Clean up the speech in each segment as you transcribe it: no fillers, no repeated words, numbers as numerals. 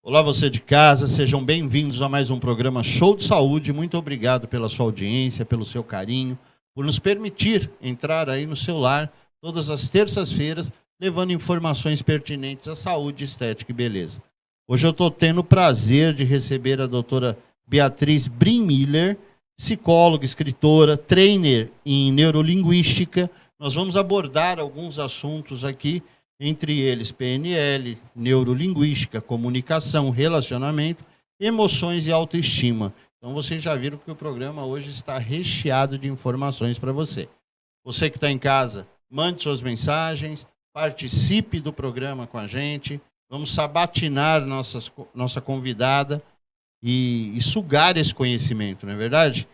Olá, você de casa, sejam bem-vindos a mais um programa Show de Saúde. Muito obrigado pela sua audiência, pelo seu carinho, por nos permitir entrar aí no seu lar todas as terças-feiras, levando informações pertinentes à saúde, estética e beleza. Hoje eu estou tendo o prazer de receber a doutora Beatriz Brim-Miller, psicóloga, escritora, trainer em neurolinguística. Nós vamos abordar alguns assuntos aqui, entre eles PNL, neurolinguística, comunicação, relacionamento, emoções e autoestima. Então vocês já viram que o programa hoje está recheado de informações para você. Você que está em casa, mande suas mensagens, participe do programa com a gente, vamos sabatinar nossa convidada e sugar esse conhecimento, não é verdade?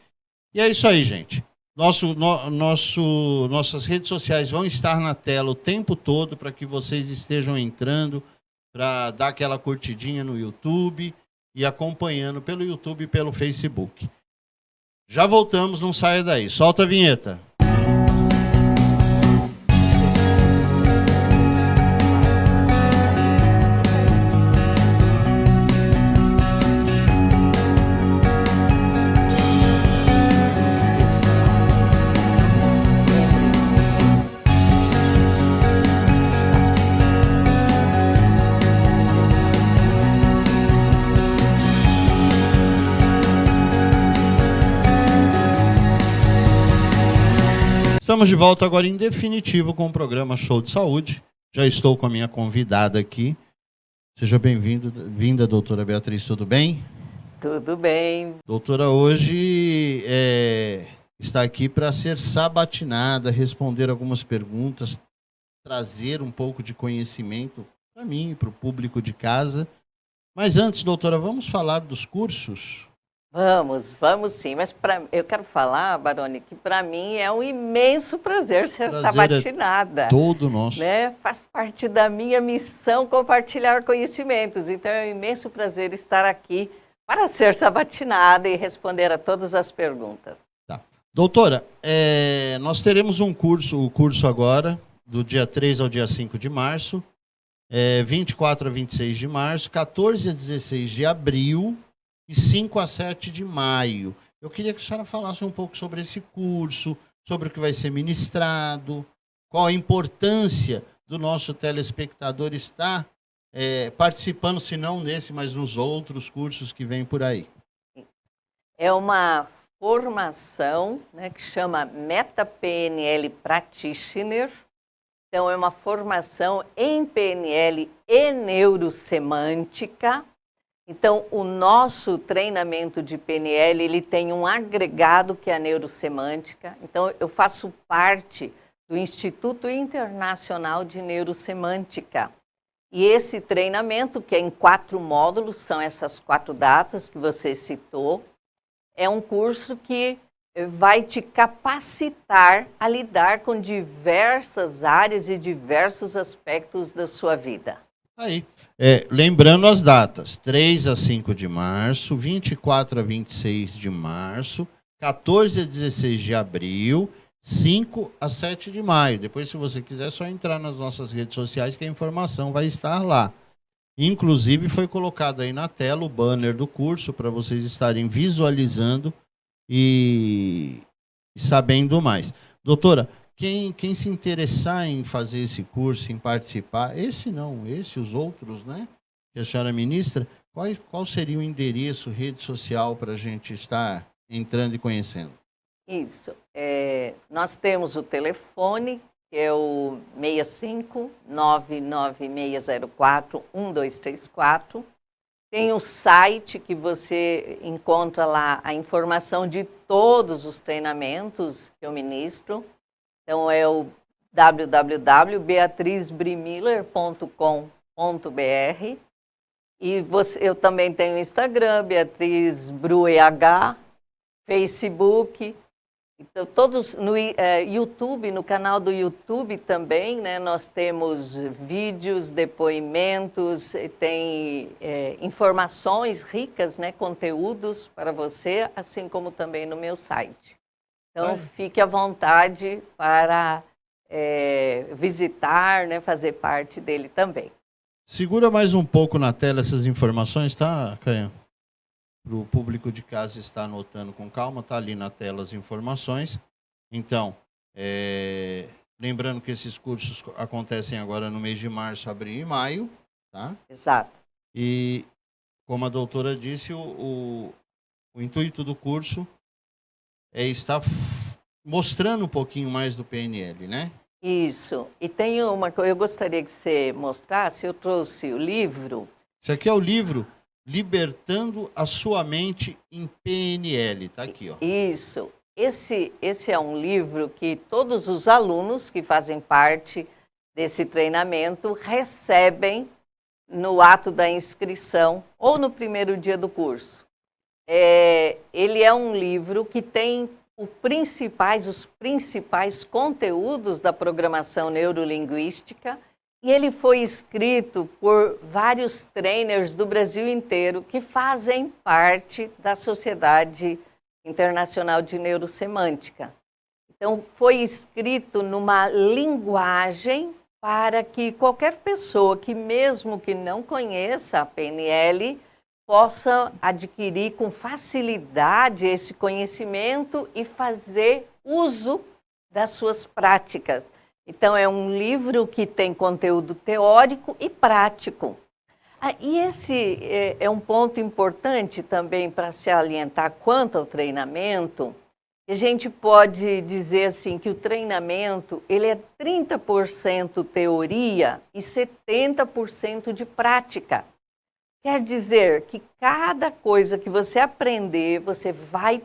E é isso aí, gente. Nossas redes sociais vão estar na tela o tempo todo para que vocês estejam entrando, para dar aquela curtidinha no YouTube e acompanhando pelo YouTube e pelo Facebook. Já voltamos, não saia daí. Solta a vinheta. Estamos de volta agora em definitivo com o programa Show de Saúde. Já estou com a minha convidada aqui. Seja bem-vinda, doutora Beatriz, tudo bem? Tudo bem. Doutora, hoje está aqui para ser sabatinada, responder algumas perguntas, trazer um pouco de conhecimento para mim e para o público de casa. Mas antes, doutora, vamos falar dos cursos? Vamos sim, mas eu quero falar, Baroni, que para mim é um imenso prazer ser sabatinada. É todo nosso. Né? Faz parte da minha missão compartilhar conhecimentos, então é um imenso prazer estar aqui para ser sabatinada e responder a todas as perguntas. Tá. Doutora, nós teremos o curso agora, do dia 3 ao dia 5 de março, 24 a 26 de março, 14 a 16 de abril, e 5 a 7 de maio. Eu queria que a senhora falasse um pouco sobre esse curso, sobre o que vai ser ministrado, qual a importância do nosso telespectador estar participando, se não nesse, mas nos outros cursos que vêm por aí. É uma formação, né, que chama Meta PNL Practitioner. Então, é uma formação em PNL e neurosemântica. Então, o nosso treinamento de PNL, ele tem um agregado que é a neurosemântica. Então, eu faço parte do Instituto Internacional de Neurosemântica. E esse treinamento, que é em 4 módulos, são essas 4 datas que você citou, é um curso que vai te capacitar a lidar com diversas áreas e diversos aspectos da sua vida. Aí. Lembrando as datas, 3 a 5 de março, 24 a 26 de março, 14 a 16 de abril, 5 a 7 de maio. Depois, se você quiser, é só entrar nas nossas redes sociais que a informação vai estar lá. Inclusive, foi colocado aí na tela o banner do curso para vocês estarem visualizando e sabendo mais. Doutora, quem se interessar em fazer esse curso, em participar, os outros, né, que a senhora ministra, qual seria o endereço, rede social para a gente estar entrando e conhecendo? Isso. Nós temos o telefone, que é o 65-99604-1234. Tem o site que você encontra lá a informação de todos os treinamentos que eu ministro. Então, é o www.beatrizbrimiller.com.br. E eu também tenho o Instagram, Beatriz BruEH, Facebook. Então, todos no YouTube, no canal do YouTube também, né, nós temos vídeos, depoimentos, tem informações ricas, né, conteúdos para você, assim como também no meu site. Então, fique à vontade para visitar, né, fazer parte dele também. Segura mais um pouco na tela essas informações, tá, Canhão? Para o público de casa estar anotando com calma, tá ali na tela as informações. Então, lembrando que esses cursos acontecem agora no mês de março, abril e maio, tá? Exato. E, como a doutora disse, o intuito do curso é estar mostrando um pouquinho mais do PNL, né? Isso. E tem uma coisa, eu gostaria que você mostrasse, eu trouxe o livro. Isso aqui é o livro Libertando a Sua Mente em PNL, tá aqui, ó. Isso. Esse é um livro que todos os alunos que fazem parte desse treinamento recebem no ato da inscrição ou no primeiro dia do curso. Ele é um livro que tem os principais conteúdos da programação neurolinguística, e ele foi escrito por vários trainers do Brasil inteiro que fazem parte da Sociedade Internacional de Neurosemântica. Então, foi escrito numa linguagem para que qualquer pessoa que, mesmo que não conheça a PNL, possa adquirir com facilidade esse conhecimento e fazer uso das suas práticas. Então, é um livro que tem conteúdo teórico e prático. E esse é um ponto importante também para se alientar quanto ao treinamento. A gente pode dizer assim que o treinamento ele é 30% teoria e 70% de prática. Quer dizer que cada coisa que você aprender, você vai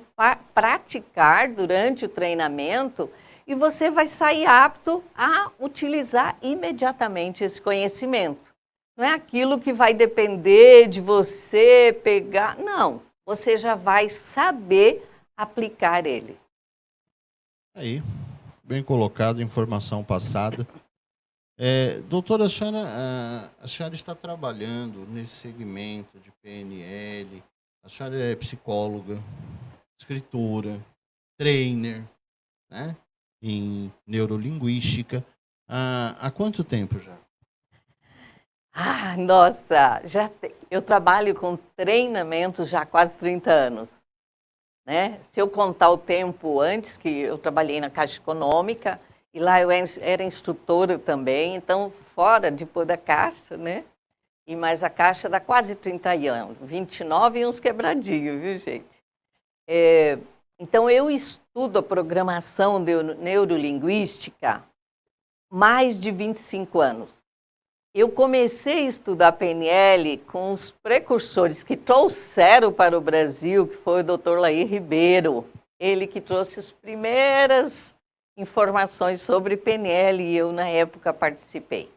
praticar durante o treinamento e você vai sair apto a utilizar imediatamente esse conhecimento. Não é aquilo que vai depender de você pegar, não. Você já vai saber aplicar ele. Aí, bem colocado, informação passada. Doutora, a senhora está trabalhando nesse segmento de PNL, a senhora é psicóloga, escritora, trainer, né, em neurolinguística. Há quanto tempo já? Nossa, eu trabalho com treinamentos já há quase 30 anos. Né? Se eu contar o tempo antes, que eu trabalhei na Caixa Econômica, e lá eu era instrutora também, então fora depois da Caixa, né? E mais a Caixa dá quase 30 anos, 29 e uns quebradinhos, viu, gente? Então eu estudo a programação neurolinguística mais de 25 anos. Eu comecei a estudar PNL com os precursores que trouxeram para o Brasil, que foi o Dr. Laí Ribeiro. Ele que trouxe as primeiras informações sobre PNL e eu, na época, participei.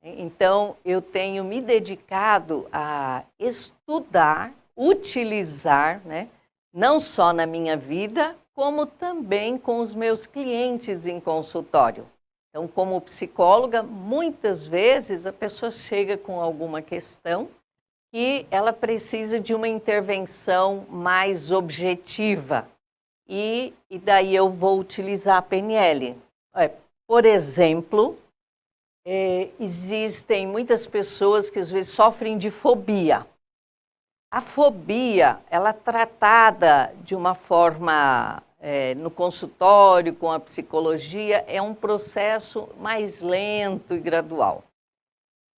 Então, eu tenho me dedicado a estudar, utilizar, né, não só na minha vida, como também com os meus clientes em consultório. Então, como psicóloga, muitas vezes a pessoa chega com alguma questão e ela precisa de uma intervenção mais objetiva. E daí eu vou utilizar a PNL. Por exemplo, existem muitas pessoas que às vezes sofrem de fobia. A fobia, ela é tratada de uma forma... no consultório, com a psicologia, é um processo mais lento e gradual.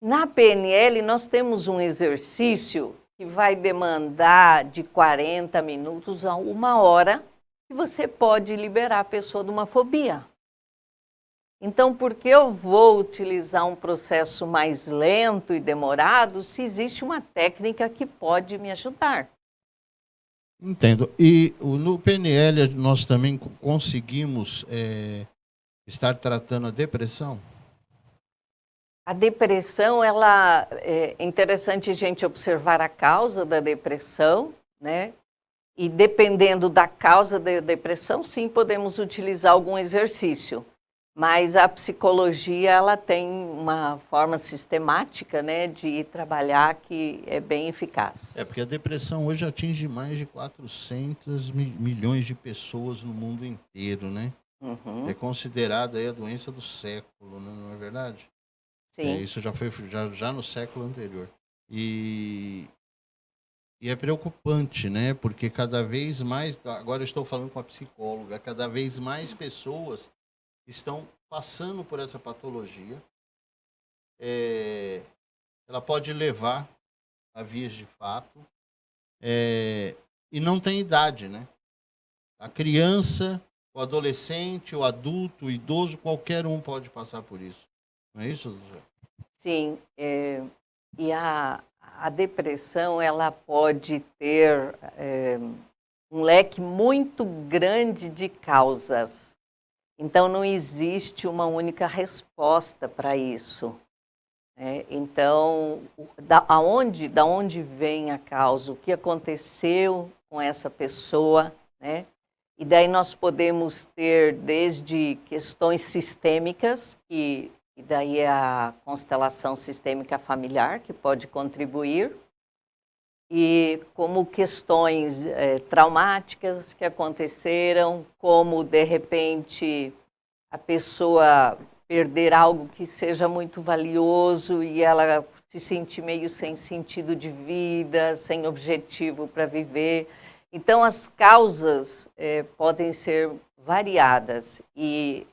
Na PNL, nós temos um exercício que vai demandar de 40 minutos a 1 hora, e você pode liberar a pessoa de uma fobia. Então, por que eu vou utilizar um processo mais lento e demorado se existe uma técnica que pode me ajudar? Entendo. E no PNL nós também conseguimos estar tratando a depressão? A depressão, é interessante a gente observar a causa da depressão, né? E dependendo da causa da depressão, sim, podemos utilizar algum exercício. Mas a psicologia, ela tem uma forma sistemática, né, de trabalhar que é bem eficaz. Porque a depressão hoje atinge mais de 400 milhões de pessoas no mundo inteiro, né? Uhum. É considerada aí a doença do século, né? Não é verdade? Sim. Isso já foi já no século anterior. E é preocupante, né? Porque cada vez mais, agora eu estou falando com a psicóloga, cada vez mais pessoas estão passando por essa patologia. Ela pode levar a vias de fato, e não tem idade, né? A criança, o adolescente, o adulto, o idoso, qualquer um pode passar por isso. Não é isso, doutor? Sim, e a depressão, ela pode ter um leque muito grande de causas. Então, não existe uma única resposta para isso. Então, da onde vem a causa? O que aconteceu com essa pessoa, né? E daí nós podemos ter desde questões sistêmicas, e daí é a constelação sistêmica familiar, que pode contribuir, e como questões traumáticas que aconteceram, como, de repente, a pessoa perder algo que seja muito valioso e ela se sentir meio sem sentido de vida, sem objetivo para viver. Então, as causas podem ser variadas e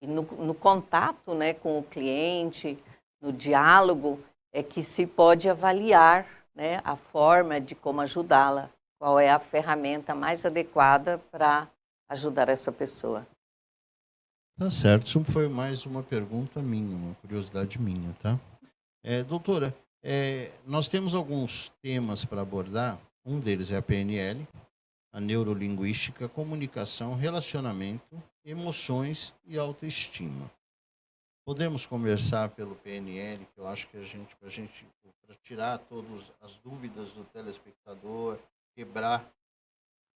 no contato, né, com o cliente, no diálogo, é que se pode avaliar, né, a forma de como ajudá-la, qual é a ferramenta mais adequada para ajudar essa pessoa. Tá certo, isso foi mais uma pergunta minha, uma curiosidade minha, tá? Doutora, nós temos alguns temas para abordar. Um deles é a PNL, a neurolinguística, comunicação, relacionamento, emoções e autoestima. Podemos conversar pelo PNL, que eu acho que para tirar todas as dúvidas do telespectador, quebrar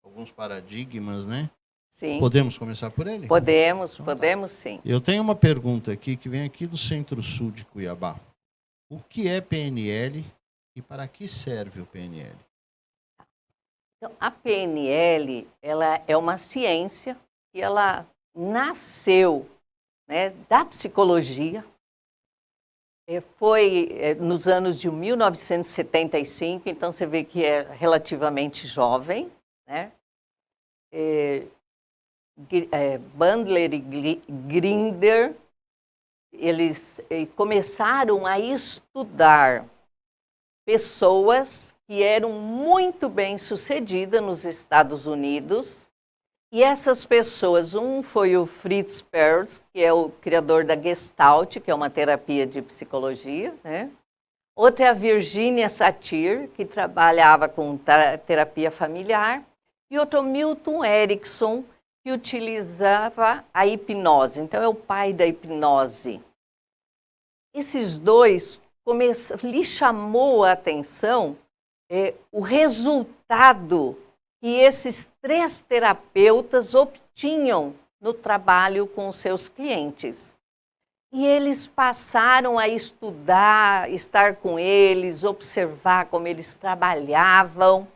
alguns paradigmas, né? Sim. Podemos começar por ele? Podemos, Então, podemos sim. Eu tenho uma pergunta aqui que vem aqui do Centro-Sul de Cuiabá. O que é PNL e para que serve o PNL? Então, a PNL, ela é uma ciência que ela nasceu, né, da psicologia. Foi nos anos de 1975, então você vê que é relativamente jovem, né? Bandler e Grinder, eles começaram a estudar pessoas que eram muito bem-sucedidas nos Estados Unidos, e essas pessoas, um foi o Fritz Perls, que é o criador da Gestalt, que é uma terapia de psicologia, né? Outra é a Virginia Satir, que trabalhava com terapia familiar, e outro Milton Erickson, que utilizava a hipnose. Então, é o pai da hipnose. Esses dois, lhe chamou a atenção o resultado que esses 3 terapeutas obtinham no trabalho com os seus clientes. E eles passaram a estudar, estar com eles, observar como eles trabalhavam.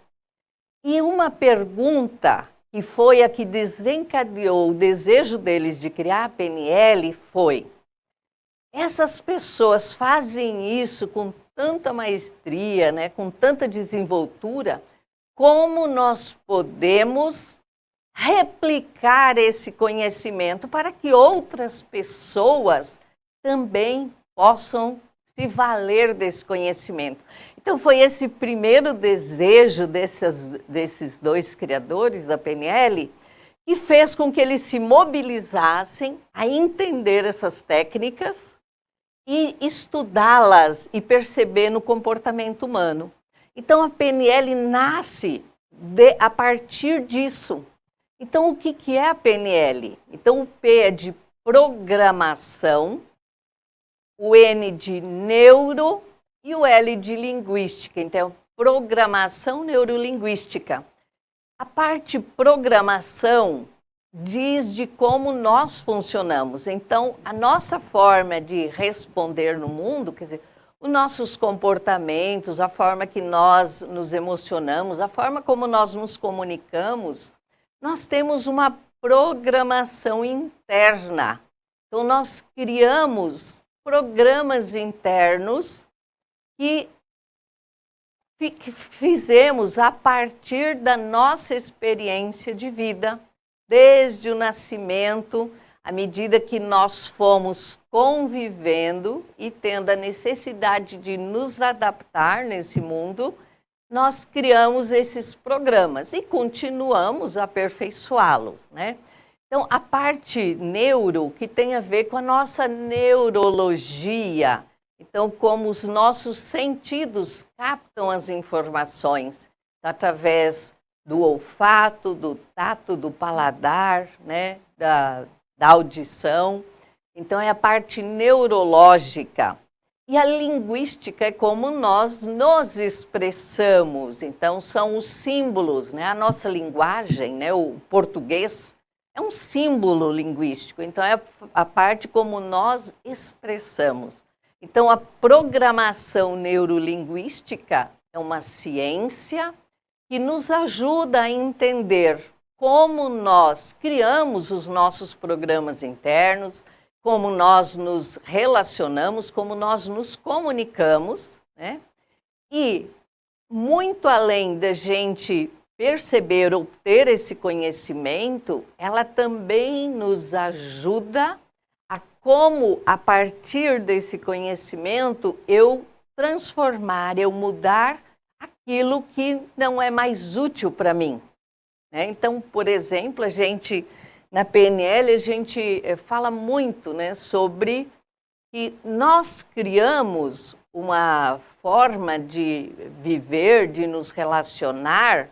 E uma pergunta que foi a que desencadeou o desejo deles de criar a PNL foi: essas pessoas fazem isso com tanta maestria, né, com tanta desenvoltura, como nós podemos replicar esse conhecimento para que outras pessoas também possam se valer desse conhecimento? Então, foi esse primeiro desejo desses 2 criadores da PNL que fez com que eles se mobilizassem a entender essas técnicas e estudá-las e perceber no comportamento humano. Então, a PNL nasce a partir disso. Então, o que é a PNL? Então, o P é de programação, o N de neuro e o L de linguística. Então, programação neurolinguística. A parte programação diz de como nós funcionamos. Então, a nossa forma de responder no mundo, quer dizer, os nossos comportamentos, a forma que nós nos emocionamos, a forma como nós nos comunicamos, nós temos uma programação interna. Então, nós criamos programas internos que fizemos a partir da nossa experiência de vida, desde o nascimento, à medida que nós fomos convivendo e tendo a necessidade de nos adaptar nesse mundo, nós criamos esses programas e continuamos a aperfeiçoá-los, né? Então, a parte neuro, que tem a ver com a nossa neurologia, então, como os nossos sentidos captam as informações, através do olfato, do tato, do paladar, né, da audição. Então, é a parte neurológica. E a linguística é como nós nos expressamos. Então, são os símbolos, né? A nossa linguagem, né, o português, é um símbolo linguístico. Então, é a parte como nós expressamos. Então, a programação neurolinguística é uma ciência que nos ajuda a entender como nós criamos os nossos programas internos, como nós nos relacionamos, como nós nos comunicamos, né? E, muito além da gente perceber ou ter esse conhecimento, ela também nos ajuda a como, a partir desse conhecimento, eu transformar, eu mudar aquilo que não é mais útil para mim, né? Então, por exemplo, a gente, na PNL, a gente fala muito, né, sobre que nós criamos uma forma de viver, de nos relacionar,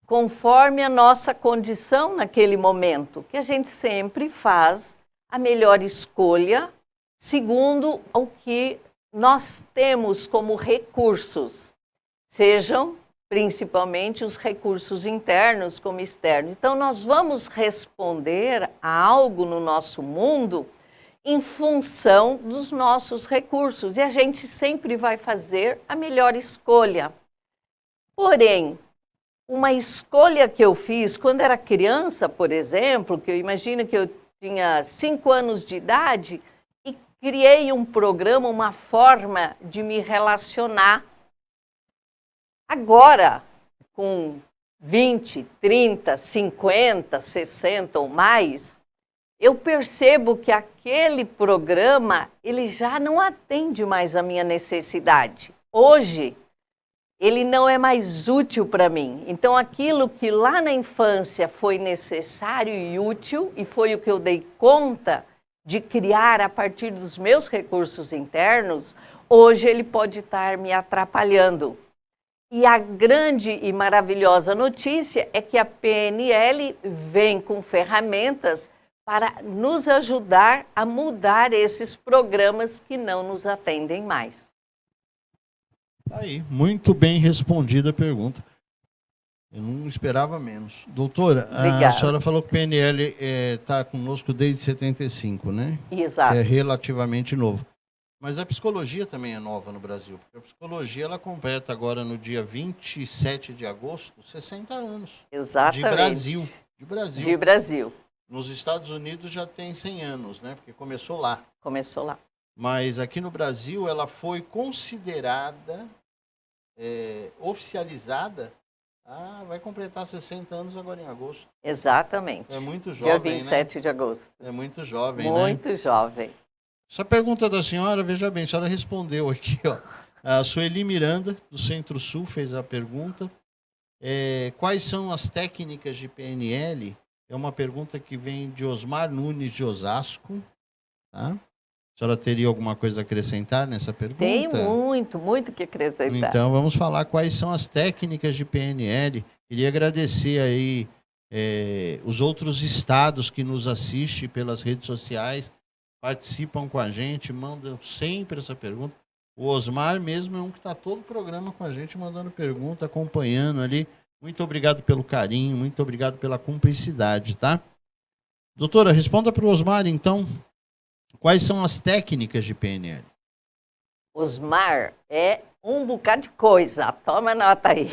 conforme a nossa condição naquele momento, que a gente sempre faz a melhor escolha, segundo o que nós temos como recursos, sejam principalmente os recursos internos como externos. Então, nós vamos responder a algo no nosso mundo em função dos nossos recursos, e a gente sempre vai fazer a melhor escolha. Porém, uma escolha que eu fiz quando era criança, por exemplo, que eu imagino que eu tinha 5 anos de idade e criei um programa, uma forma de me relacionar. Agora, com 20, 30, 50, 60 ou mais, eu percebo que aquele programa, ele já não atende mais a minha necessidade. Hoje, ele não é mais útil para mim. Então, aquilo que lá na infância foi necessário e útil, e foi o que eu dei conta de criar a partir dos meus recursos internos, hoje ele pode estar me atrapalhando. E a grande e maravilhosa notícia é que a PNL vem com ferramentas para nos ajudar a mudar esses programas que não nos atendem mais. Aí, muito bem respondida a pergunta. Eu não esperava menos. Doutora, Obrigada. A senhora falou que o PNL está conosco desde 75, né? Exato. É relativamente novo. Mas a psicologia também é nova no Brasil. Porque a psicologia ela completa agora no dia 27 de agosto 60 anos. Exatamente. De Brasil. De Brasil. Nos Estados Unidos já tem 100 anos, né? Porque começou lá. Começou lá. Mas aqui no Brasil ela foi considerada, oficializada, vai completar 60 anos agora em agosto. Exatamente. É muito jovem, dia 27 né? de agosto. É muito jovem, muito né? jovem. Essa pergunta da senhora, veja bem, a senhora respondeu aqui, ó. A Sueli Miranda, do Centro-Sul, fez a pergunta. Quais são as técnicas de PNL? É uma pergunta que vem de Osmar Nunes de Osasco, tá? A senhora teria alguma coisa a acrescentar nessa pergunta? Tem muito o que acrescentar. Então, vamos falar quais são as técnicas de PNL. Queria agradecer aí os outros estados que nos assistem pelas redes sociais, participam com a gente, mandam sempre essa pergunta. O Osmar mesmo é um que está todo o programa com a gente, mandando pergunta, acompanhando ali. Muito obrigado pelo carinho, muito obrigado pela cumplicidade, tá? Doutora, responda para o Osmar, então. Quais são as técnicas de PNL? Osmar, é um bocado de coisa, toma nota aí.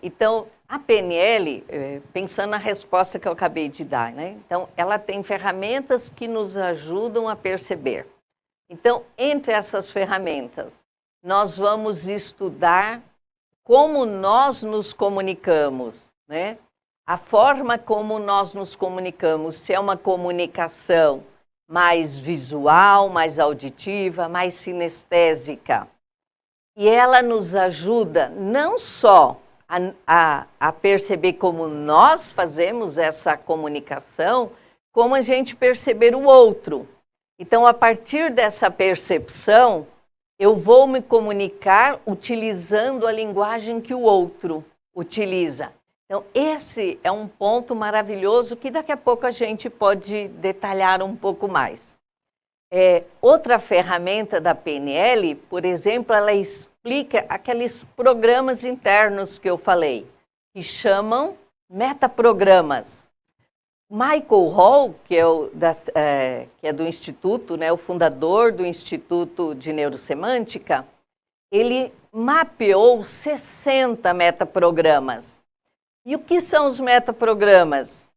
Então, a PNL, pensando na resposta que eu acabei de dar, né? Então, ela tem ferramentas que nos ajudam a perceber. Então, entre essas ferramentas, nós vamos estudar como nós nos comunicamos, né? A forma como nós nos comunicamos, se é uma comunicação mais visual, mais auditiva, mais sinestésica. E ela nos ajuda não só a perceber como nós fazemos essa comunicação, como a gente perceber o outro. Então, a partir dessa percepção, eu vou me comunicar utilizando a linguagem que o outro utiliza. Então, esse é um ponto maravilhoso que daqui a pouco a gente pode detalhar um pouco mais. Outra ferramenta da PNL, por exemplo, ela explica aqueles programas internos que eu falei, que chamam metaprogramas. Michael Hall, que é do Instituto, né, o fundador do Instituto de Neurosemântica, ele mapeou 60 metaprogramas. E o que são os metaprogramas?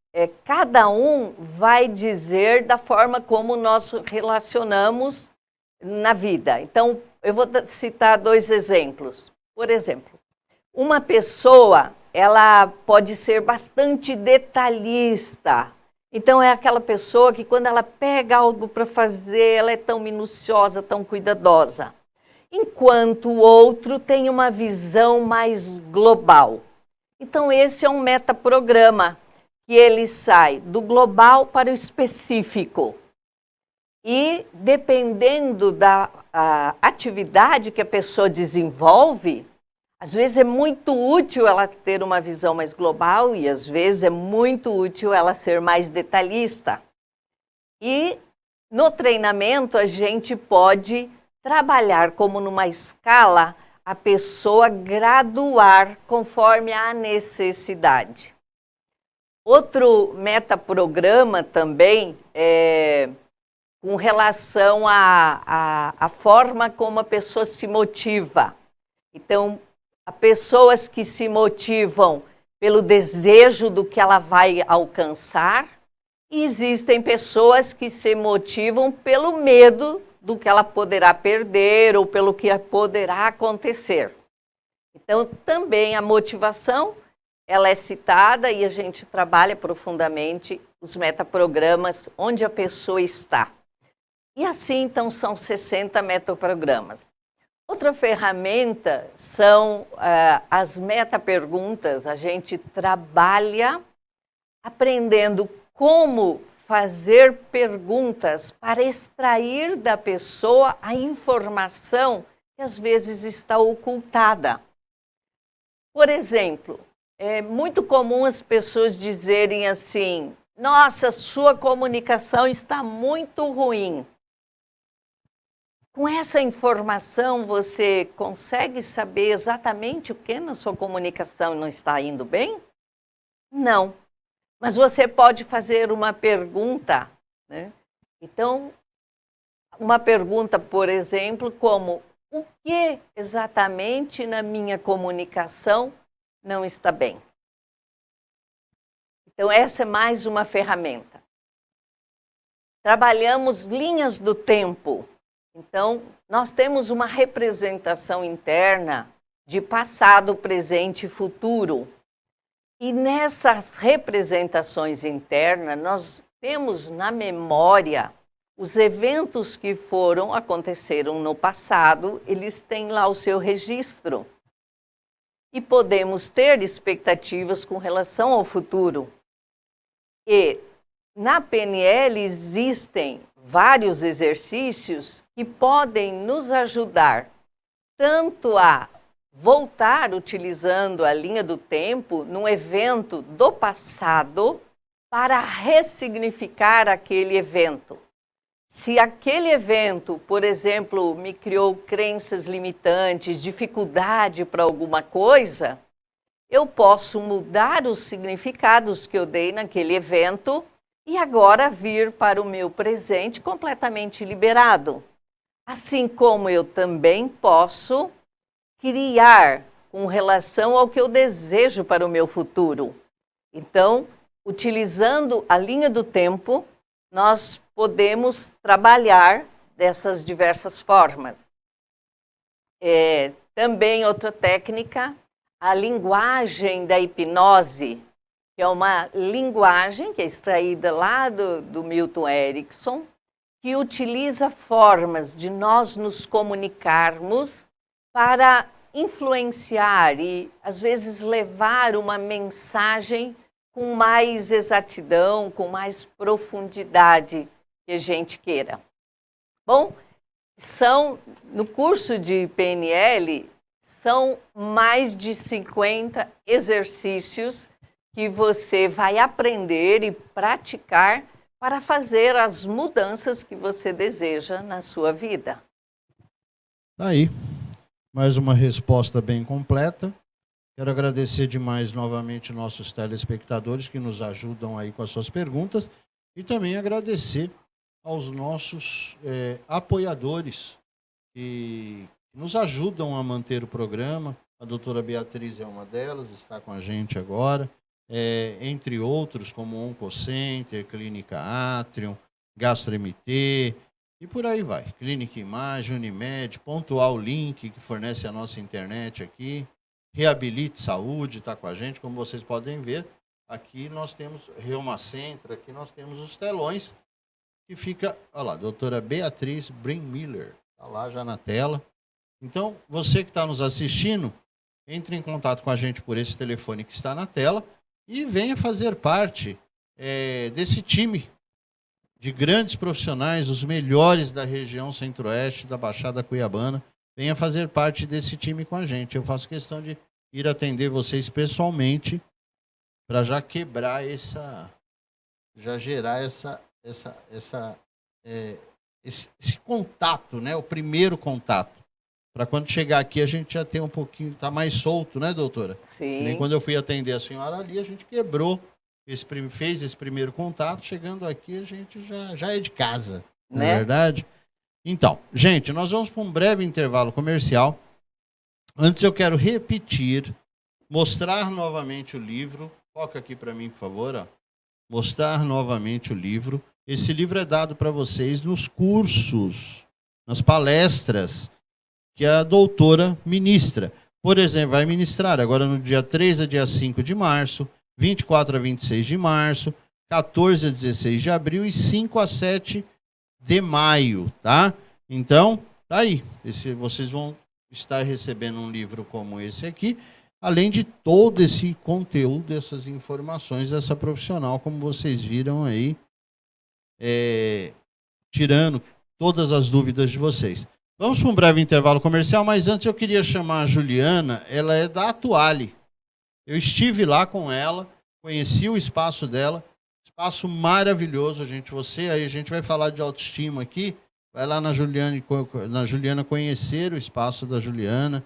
Cada um vai dizer da forma como nós relacionamos na vida. Então, eu vou citar 2 exemplos. Por exemplo, uma pessoa, ela pode ser bastante detalhista. Então, é aquela pessoa que quando ela pega algo para fazer, ela é tão minuciosa, tão cuidadosa. Enquanto o outro tem uma visão mais global. Então, esse é um metaprograma, que ele sai do global para o específico. E, dependendo da atividade que a pessoa desenvolve, às vezes é muito útil ela ter uma visão mais global e, às vezes, é muito útil ela ser mais detalhista. E, no treinamento, a gente pode trabalhar como numa escala, a pessoa graduar conforme a necessidade. Outro metaprograma também é com relação à forma como a pessoa se motiva. Então, há pessoas que se motivam pelo desejo do que ela vai alcançar e existem pessoas que se motivam pelo medo do que ela poderá perder ou pelo que poderá acontecer. Então, também a motivação, ela é citada e a gente trabalha profundamente os metaprogramas onde a pessoa está. E assim, então, são 60 metaprogramas. Outra ferramenta são as metaperguntas. A gente trabalha aprendendo como fazer perguntas para extrair da pessoa a informação que às vezes está ocultada. Por exemplo, é muito comum as pessoas dizerem assim: nossa, sua comunicação está muito ruim. Com essa informação, você consegue saber exatamente o que na sua comunicação não está indo bem? Não. Mas você pode fazer uma pergunta, né? Então, uma pergunta, por exemplo, como: o que exatamente na minha comunicação não está bem? Então, essa é mais uma ferramenta. Trabalhamos linhas do tempo. Então, nós temos uma representação interna de passado, presente e futuro. E nessas representações internas, nós temos na memória os eventos que aconteceram no passado, eles têm lá o seu registro. E podemos ter expectativas com relação ao futuro. E na PNL existem vários exercícios que podem nos ajudar tanto a voltar utilizando a linha do tempo num evento do passado para ressignificar aquele evento. Se aquele evento, por exemplo, me criou crenças limitantes, dificuldade para alguma coisa, eu posso mudar os significados que eu dei naquele evento e agora vir para o meu presente completamente liberado. Assim como eu também posso criar com relação ao que eu desejo para o meu futuro. Então, utilizando a linha do tempo, nós podemos trabalhar dessas diversas formas. Também outra técnica, a linguagem da hipnose, que é uma linguagem que é extraída lá do Milton Erickson, que utiliza formas de nós nos comunicarmos para influenciar e, às vezes, levar uma mensagem com mais exatidão, com mais profundidade que a gente queira. Bom, no curso de PNL, são mais de 50 exercícios que você vai aprender e praticar para fazer as mudanças que você deseja na sua vida. Aí, mais uma resposta bem completa. Quero agradecer demais novamente nossos telespectadores que nos ajudam aí com as suas perguntas e também agradecer aos nossos apoiadores que nos ajudam a manter o programa. A doutora Beatriz é uma delas, está com a gente agora, entre outros como Oncocenter, Clínica Atrium, GastroMT e por aí vai. Clínica Imagem, Unimed, Pontual Link, que fornece a nossa internet aqui, Reabilite Saúde está com a gente, como vocês podem ver. Aqui nós temos Reumacentro, aqui nós temos os telões, que fica, olha lá, doutora Beatriz Brim-Miller, está lá já na tela. Então, você que está nos assistindo, entre em contato com a gente por esse telefone que está na tela e venha fazer parte desse time de grandes profissionais, os melhores da região centro-oeste, da Baixada Cuiabana. Venha fazer parte desse time com a gente. Eu faço questão de ir atender vocês pessoalmente para já quebrar já gerar esse contato, né? O primeiro contato. Para quando chegar aqui a gente já tem um pouquinho, tá mais solto, né, doutora? Sim. Nem quando eu fui atender a senhora ali, a gente quebrou, fez esse primeiro contato. Chegando aqui a gente já é de casa, não é verdade? Então, gente, nós vamos para um breve intervalo comercial. Antes eu quero repetir, mostrar novamente o livro. Foca aqui para mim, por favor. Ó. Mostrar novamente o livro. Esse livro é dado para vocês nos cursos, nas palestras que a doutora ministra. Por exemplo, vai ministrar agora no dia 3 a dia 5 de março, 24 a 26 de março, 14 a 16 de abril e 5 a 7 de maio, tá? Então, tá aí. Vocês vão estar recebendo um livro como esse aqui, além de todo esse conteúdo, essas informações dessa profissional, como vocês viram aí, tirando todas as dúvidas de vocês. Vamos para um breve intervalo comercial, mas antes eu queria chamar a Juliana, ela é da Atuale. Eu estive lá com ela, conheci o espaço dela, espaço maravilhoso, gente. A gente vai falar de autoestima aqui, vai lá na Juliana conhecer o espaço da Juliana,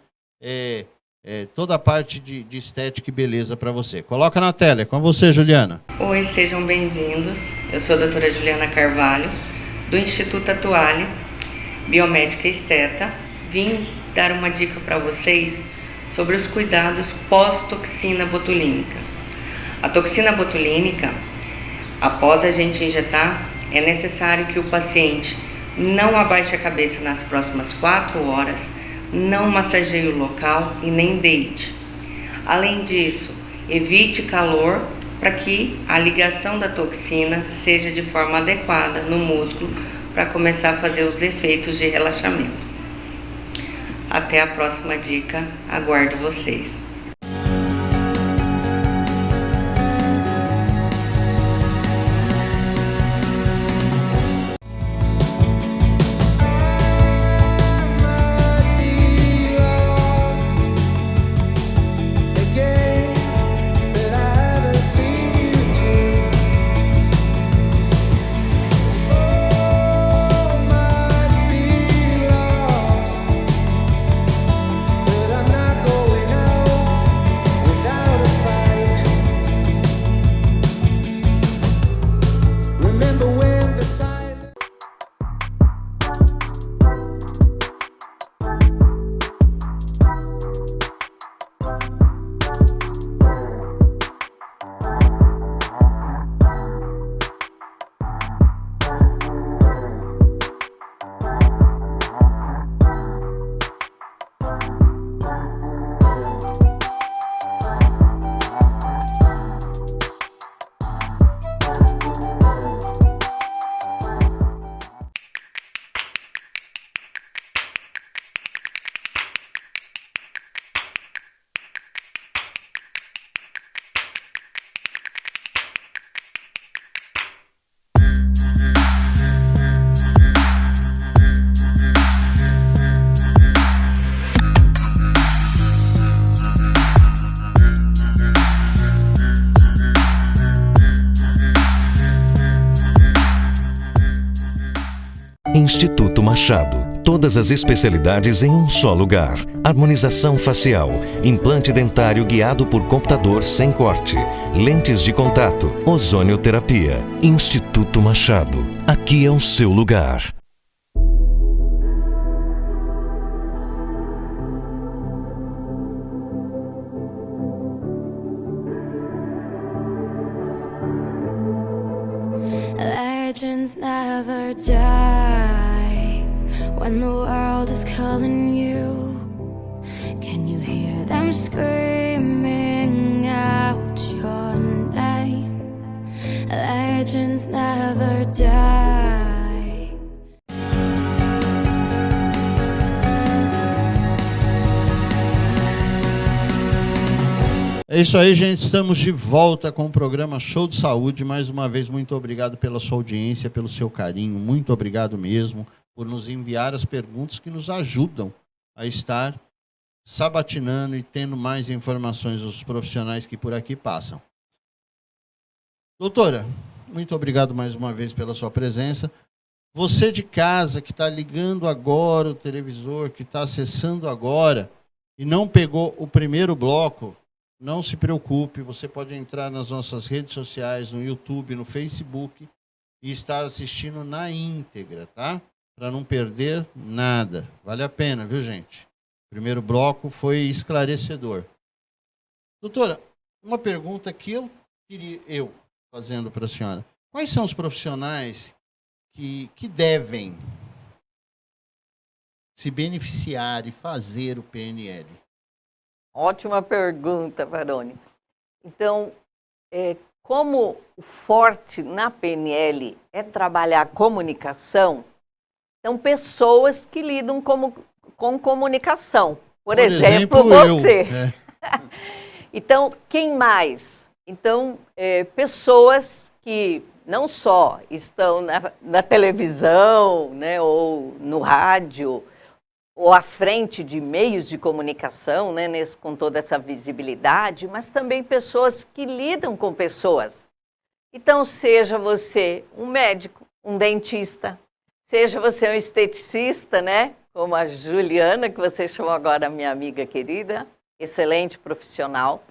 toda a parte de estética e beleza para você. Coloca na tela, é com você, Juliana. Oi, sejam bem-vindos. Eu sou a doutora Juliana Carvalho, do Instituto Atuale, biomédica esteta. Vim dar uma dica para vocês sobre os cuidados pós-toxina botulínica. A toxina botulínica, após a gente injetar, é necessário que o paciente não abaixe a cabeça nas próximas 4 horas, não massageie o local e nem deite. Além disso, evite calor para que a ligação da toxina seja de forma adequada no músculo para começar a fazer os efeitos de relaxamento. Até a próxima dica, aguardo vocês. Going out Instituto Machado. Todas as especialidades em um só lugar. Harmonização facial, implante dentário guiado por computador sem corte, lentes de contato, ozonioterapia. Instituto Machado. Aqui é o seu lugar. Legends never die when the world is calling you. Can you hear them screaming out your name? Legends never die. É isso aí, gente. Estamos de volta com o programa Show de Saúde. Mais uma vez, muito obrigado pela sua audiência, pelo seu carinho. Muito obrigado mesmo por nos enviar as perguntas que nos ajudam a estar sabatinando e tendo mais informações dos profissionais que por aqui passam. Doutora, muito obrigado mais uma vez pela sua presença. Você de casa que está ligando agora o televisor, que está acessando agora e não pegou o primeiro bloco, não se preocupe, você pode entrar nas nossas redes sociais, no YouTube, no Facebook e estar assistindo na íntegra, tá? Para não perder nada. Vale a pena, viu, gente? O primeiro bloco foi esclarecedor. Doutora, uma pergunta que eu fazendo para a senhora. Quais são os profissionais que devem se beneficiar e fazer o PNL? Ótima pergunta, Varone. Então, como o forte na PNL é trabalhar a comunicação, são pessoas que lidam com comunicação. Por exemplo, você. Então, quem mais? Então, pessoas que não só estão na televisão, né, ou no rádio, ou à frente de meios de comunicação, né, com toda essa visibilidade, mas também pessoas que lidam com pessoas. Então, seja você um médico, um dentista, seja você um esteticista, né, como a Juliana, que você chamou agora, minha amiga querida, excelente profissional.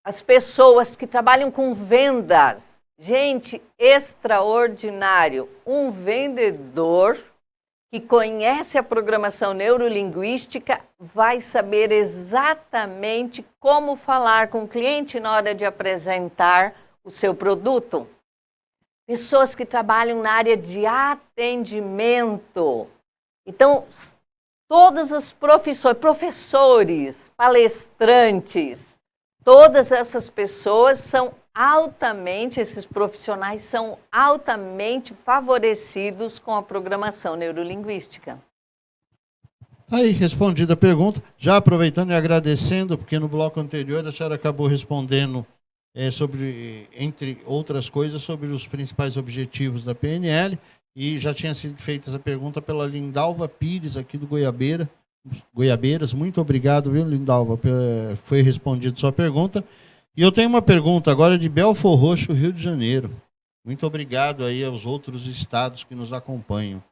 As pessoas que trabalham com vendas, gente, extraordinário, um vendedor que conhece a programação neurolinguística vai saber exatamente como falar com o cliente na hora de apresentar o seu produto. Pessoas que trabalham na área de atendimento. Então, todas as profissões, professores, palestrantes, todas essas pessoas são esses profissionais são altamente favorecidos com a programação neurolinguística. Aí, respondida a pergunta, já aproveitando e agradecendo, porque no bloco anterior a senhora acabou respondendo sobre, entre outras coisas, sobre os principais objetivos da PNL, e já tinha sido feita essa pergunta pela Lindalva Pires, aqui do Goiabeiras. Muito obrigado, viu, Lindalva? Foi respondida a sua pergunta. E eu tenho uma pergunta agora de Belfort Roxo, Rio de Janeiro. Muito obrigado aí aos outros estados que nos acompanham.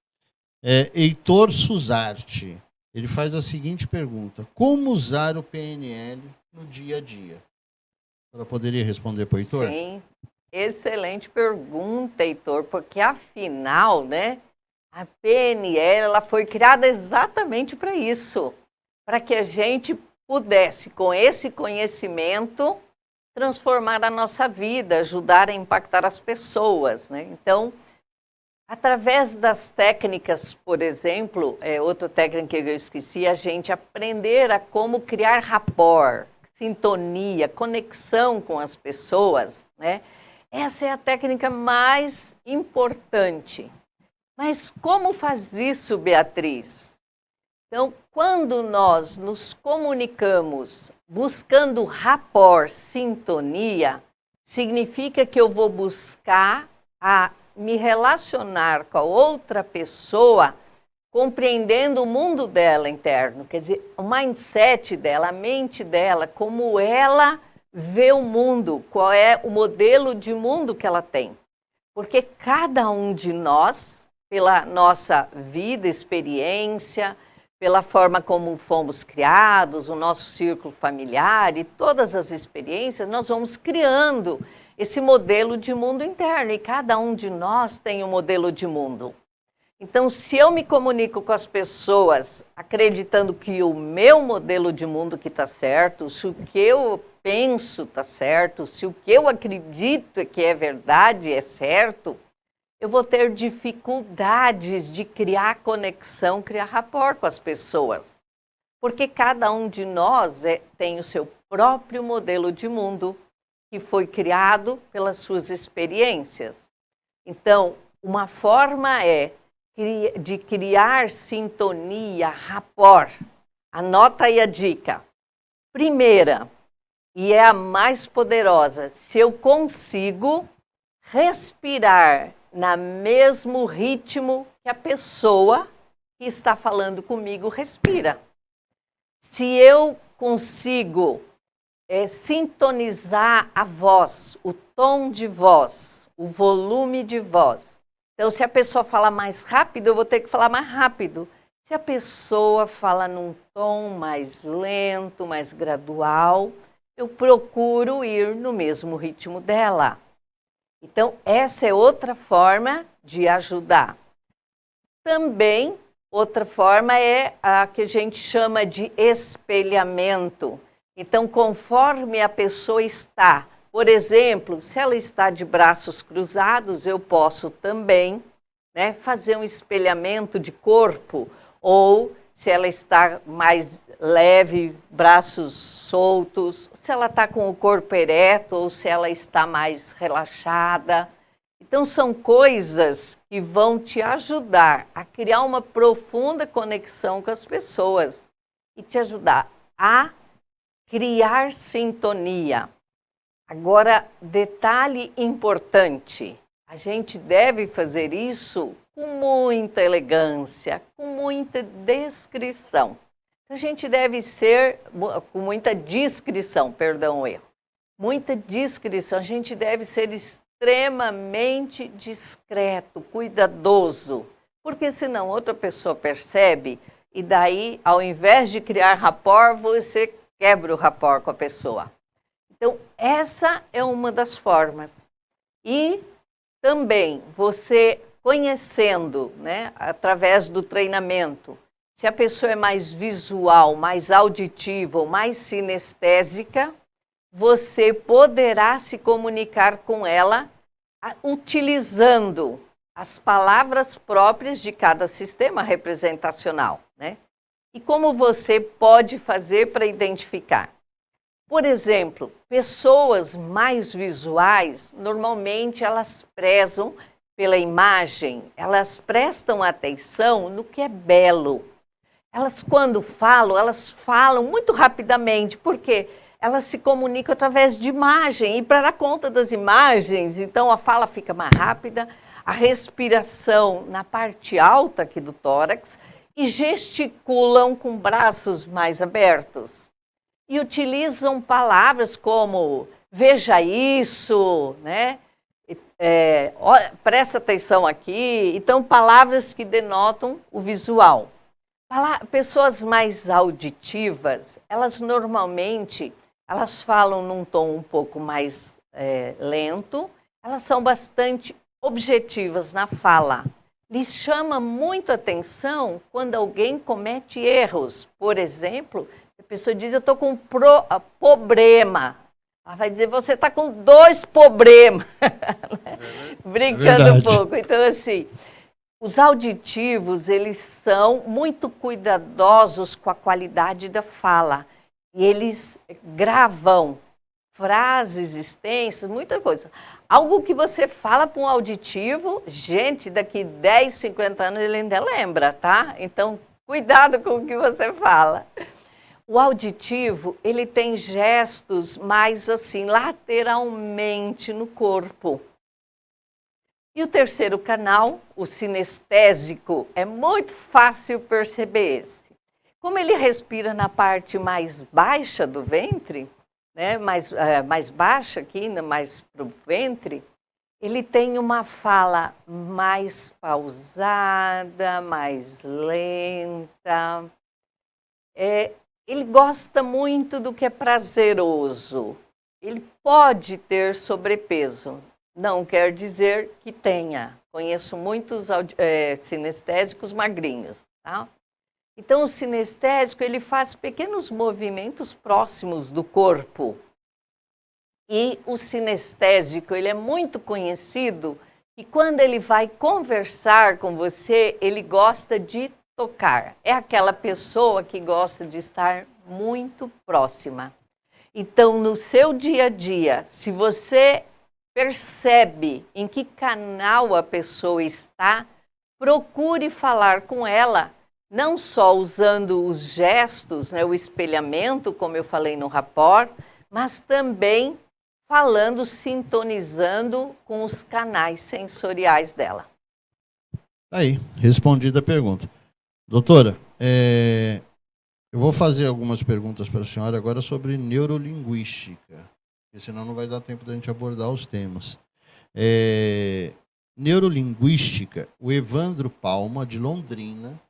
Heitor Suzarte, ele faz a seguinte pergunta: como usar o PNL no dia a dia? Ela poderia responder para o Heitor? Sim, excelente pergunta, Heitor, porque afinal, né, a PNL ela foi criada exatamente para isso, para que a gente pudesse, com esse conhecimento, transformar a nossa vida, ajudar a impactar as pessoas, né? Então, através das técnicas, por exemplo, outra técnica que eu esqueci, a gente aprender a como criar rapport, sintonia, conexão com as pessoas, né? Essa é a técnica mais importante. Mas como faz isso, Beatriz? Então, quando nós nos comunicamos buscando rapport, sintonia, significa que eu vou buscar me relacionar com a outra pessoa, compreendendo o mundo dela interno, quer dizer, o mindset dela, a mente dela, como ela vê o mundo, qual é o modelo de mundo que ela tem. Porque cada um de nós pela nossa vida, experiência, pela forma como fomos criados, o nosso círculo familiar e todas as experiências, nós vamos criando esse modelo de mundo interno. E cada um de nós tem um modelo de mundo. Então, se eu me comunico com as pessoas acreditando que o meu modelo de mundo que está certo, se o que eu penso está certo, se o que eu acredito que é verdade é certo, eu vou ter dificuldades de criar conexão, criar rapport com as pessoas. Porque cada um de nós tem o seu próprio modelo de mundo que foi criado pelas suas experiências. Então, uma forma de criar sintonia, rapport. Anota aí a dica. Primeira, e é a mais poderosa, se eu consigo respirar no mesmo ritmo que a pessoa que está falando comigo respira. Se eu consigo sintonizar a voz, o tom de voz, o volume de voz. Então, se a pessoa fala mais rápido, eu vou ter que falar mais rápido. Se a pessoa fala num tom mais lento, mais gradual, eu procuro ir no mesmo ritmo dela. Então, essa é outra forma de ajudar. Também, outra forma é a que a gente chama de espelhamento. Então, conforme a pessoa está, por exemplo, se ela está de braços cruzados, eu posso também, né, fazer um espelhamento de corpo, ou se ela está mais leve, braços soltos, se ela está com o corpo ereto, ou se ela está mais relaxada. Então, são coisas que vão te ajudar a criar uma profunda conexão com as pessoas e te ajudar a criar sintonia. Agora, detalhe importante, a gente deve fazer isso com muita elegância, com muita descrição. A gente deve ser, com muita discrição, perdão o erro, muita discrição, a gente deve ser extremamente discreto, cuidadoso, porque senão outra pessoa percebe e daí, ao invés de criar rapport, você quebra o rapport com a pessoa. Então, essa é uma das formas. E também, você conhecendo, né, através do treinamento, se a pessoa é mais visual, mais auditiva ou mais sinestésica, você poderá se comunicar com ela utilizando as palavras próprias de cada sistema representacional, né? E como você pode fazer para identificar? Por exemplo, pessoas mais visuais, normalmente elas prezam pela imagem, elas prestam atenção no que é belo. Elas, quando falam, elas falam muito rapidamente, porque elas se comunicam através de imagem, e para dar conta das imagens, então a fala fica mais rápida, a respiração na parte alta aqui do tórax, e gesticulam com braços mais abertos. E utilizam palavras como veja isso, né? Presta atenção aqui. Então, palavras que denotam o visual. Pessoas mais auditivas, elas normalmente falam num tom um pouco mais lento, elas são bastante objetivas na fala. Lhes chama muito atenção quando alguém comete erros. Por exemplo, a pessoa diz, eu estou com problema. Ela vai dizer, você está com 2 problemas. Brincando um pouco. Então, assim, os auditivos, eles são muito cuidadosos com a qualidade da fala. E eles gravam frases extensas, muita coisa. Algo que você fala para um auditivo, gente, daqui 10, 50 anos ele ainda lembra, tá? Então, cuidado com o que você fala. O auditivo, ele tem gestos mais assim, lateralmente no corpo. E o terceiro canal, o sinestésico, é muito fácil perceber esse. Como ele respira na parte mais baixa do ventre, né, mais baixa aqui, mais para o ventre, Ele tem uma fala mais pausada, mais lenta. Ele gosta muito do que é prazeroso. Ele pode ter sobrepeso, não quer dizer que tenha. Conheço muitos sinestésicos magrinhos, tá? Então, o sinestésico, ele faz pequenos movimentos próximos do corpo. E o sinestésico, ele é muito conhecido e quando ele vai conversar com você, ele gosta de tocar. É aquela pessoa que gosta de estar muito próxima. Então, no seu dia a dia, se você percebe em que canal a pessoa está, procure falar com ela, não só usando os gestos, né, o espelhamento, como eu falei no rapport, mas também falando, sintonizando com os canais sensoriais dela. Aí, respondida a pergunta. Doutora, eu vou fazer algumas perguntas para a senhora agora sobre neurolinguística, porque senão não vai dar tempo da gente abordar os temas. Neurolinguística, o Evandro Palma, de Londrina,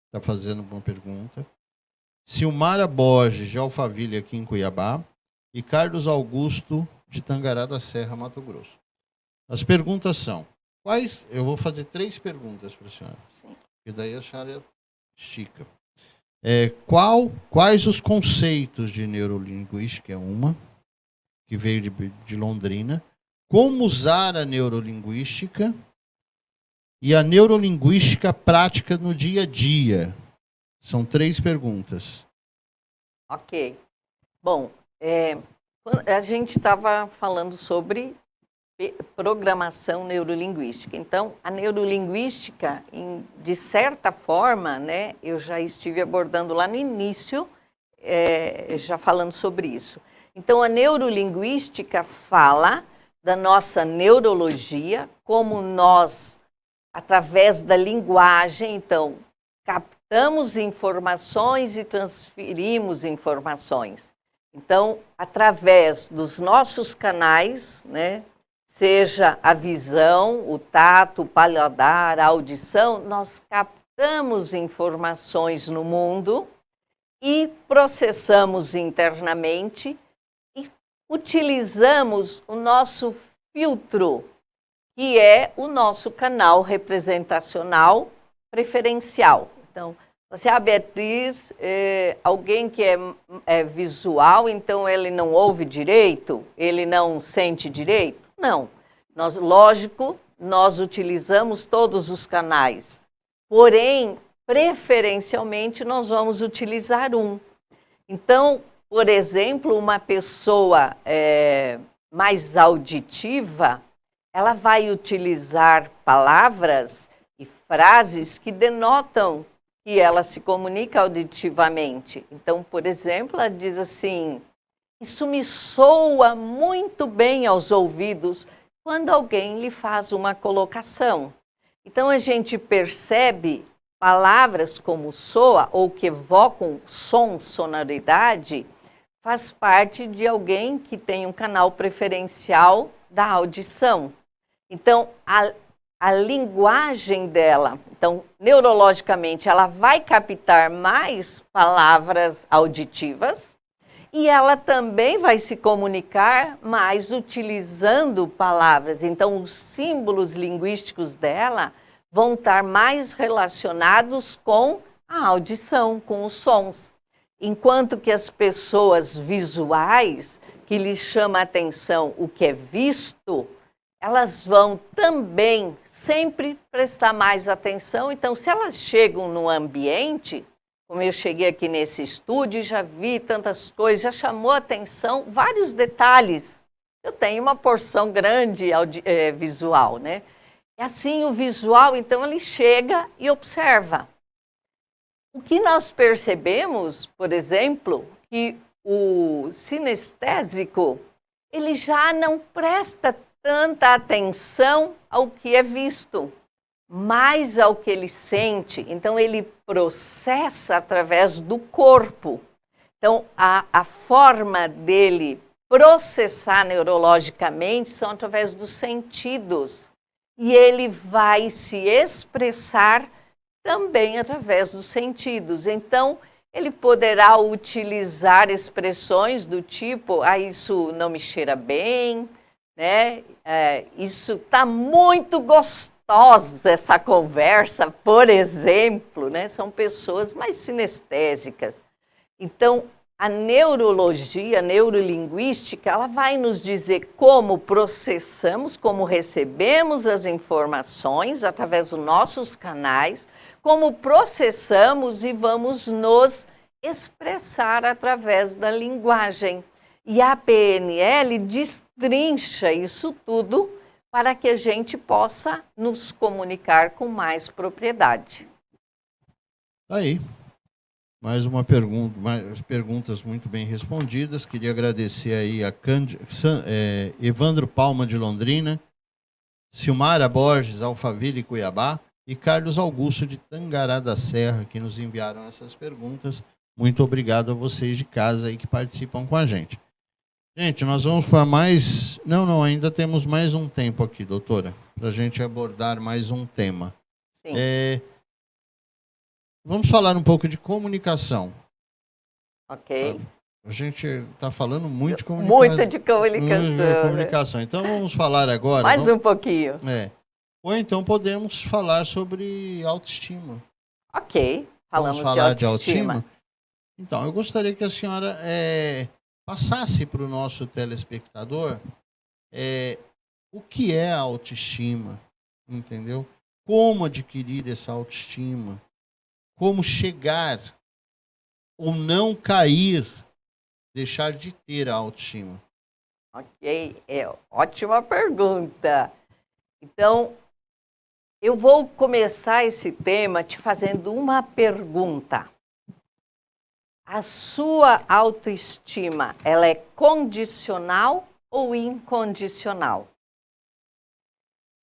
está fazendo uma pergunta. Silmara Borges, de Alphaville, aqui em Cuiabá, e Carlos Augusto, de Tangará da Serra, Mato Grosso. As perguntas são, eu vou fazer 3 perguntas para a senhora, Sim. e daí a senhora estica. Quais os conceitos de neurolinguística? É uma, que veio de Londrina. Como usar a neurolinguística e a neurolinguística prática no dia a dia? São 3 perguntas. Ok. Bom, a gente estava falando sobre programação neurolinguística. Então, a neurolinguística, de certa forma, né, eu já estive abordando lá no início, já falando sobre isso. Então, a neurolinguística fala da nossa neurologia, como nós, através da linguagem, então, captamos informações e transferimos informações. Então, através dos nossos canais, né, seja a visão, o tato, o paladar, a audição, nós captamos informações no mundo e processamos internamente e utilizamos o nosso filtro, que é o nosso canal representacional preferencial. Então, você, Beatriz, alguém que é visual, então ele não ouve direito? Ele não sente direito? Não. Lógico, nós utilizamos todos os canais. Porém, preferencialmente, nós vamos utilizar um. Então, por exemplo, uma pessoa mais auditiva, ela vai utilizar palavras e frases que denotam que ela se comunica auditivamente. Então, por exemplo, ela diz assim, isso me soa muito bem aos ouvidos quando alguém lhe faz uma colocação. Então, a gente percebe palavras como soa ou que evocam som, sonoridade, faz parte de alguém que tem um canal preferencial da audição. Então, a linguagem dela, então, neurologicamente, ela vai captar mais palavras auditivas e ela também vai se comunicar mais utilizando palavras. Então, os símbolos linguísticos dela vão estar mais relacionados com a audição, com os sons. Enquanto que as pessoas visuais, que lhes chama a atenção o que é visto, elas vão também sempre prestar mais atenção. Então, se elas chegam no ambiente, como eu cheguei aqui nesse estúdio, já vi tantas coisas, já chamou a atenção vários detalhes. Eu tenho uma porção grande visual, né? E assim, o visual, então, ele chega e observa. O que nós percebemos, por exemplo, que o sinestésico, ele já não presta tanta atenção ao que é visto, mais ao que ele sente. Então, ele processa através do corpo. Então, a forma dele processar neurologicamente são através dos sentidos. E ele vai se expressar também através dos sentidos. Então, ele poderá utilizar expressões do tipo, isso não me cheira bem, né? Isso está muito gostosa, essa conversa, por exemplo, né? São pessoas mais sinestésicas. Então, a neurologia, a neurolinguística, ela vai nos dizer como processamos, como recebemos as informações através dos nossos canais, como processamos e vamos nos expressar através da linguagem. E a PNL destrincha isso tudo para que a gente possa nos comunicar com mais propriedade. Aí. Mais uma pergunta, mais perguntas muito bem respondidas. Queria agradecer aí a Evandro Palma de Londrina, Silmara Borges, Alphaville, Cuiabá, e Carlos Augusto de Tangará da Serra, que nos enviaram essas perguntas. Muito obrigado a vocês de casa aí que participam com a gente. Gente, nós vamos para mais... Não, ainda temos mais um tempo aqui, doutora, para a gente abordar mais um tema. Sim. Vamos falar um pouco de comunicação. Ok. A gente está falando muito de comunicação. Muito de comunicação. Né? Então vamos falar agora. Mais um pouquinho. Ou então podemos falar sobre autoestima. Ok. Falamos vamos falar de autoestima. Então, eu gostaria que a senhora passasse para o nosso telespectador o que é a autoestima, entendeu? Como adquirir essa autoestima. Como chegar ou não cair, deixar de ter a autoestima? Ok, ótima pergunta. Então, eu vou começar esse tema te fazendo uma pergunta. A sua autoestima, ela é condicional ou incondicional?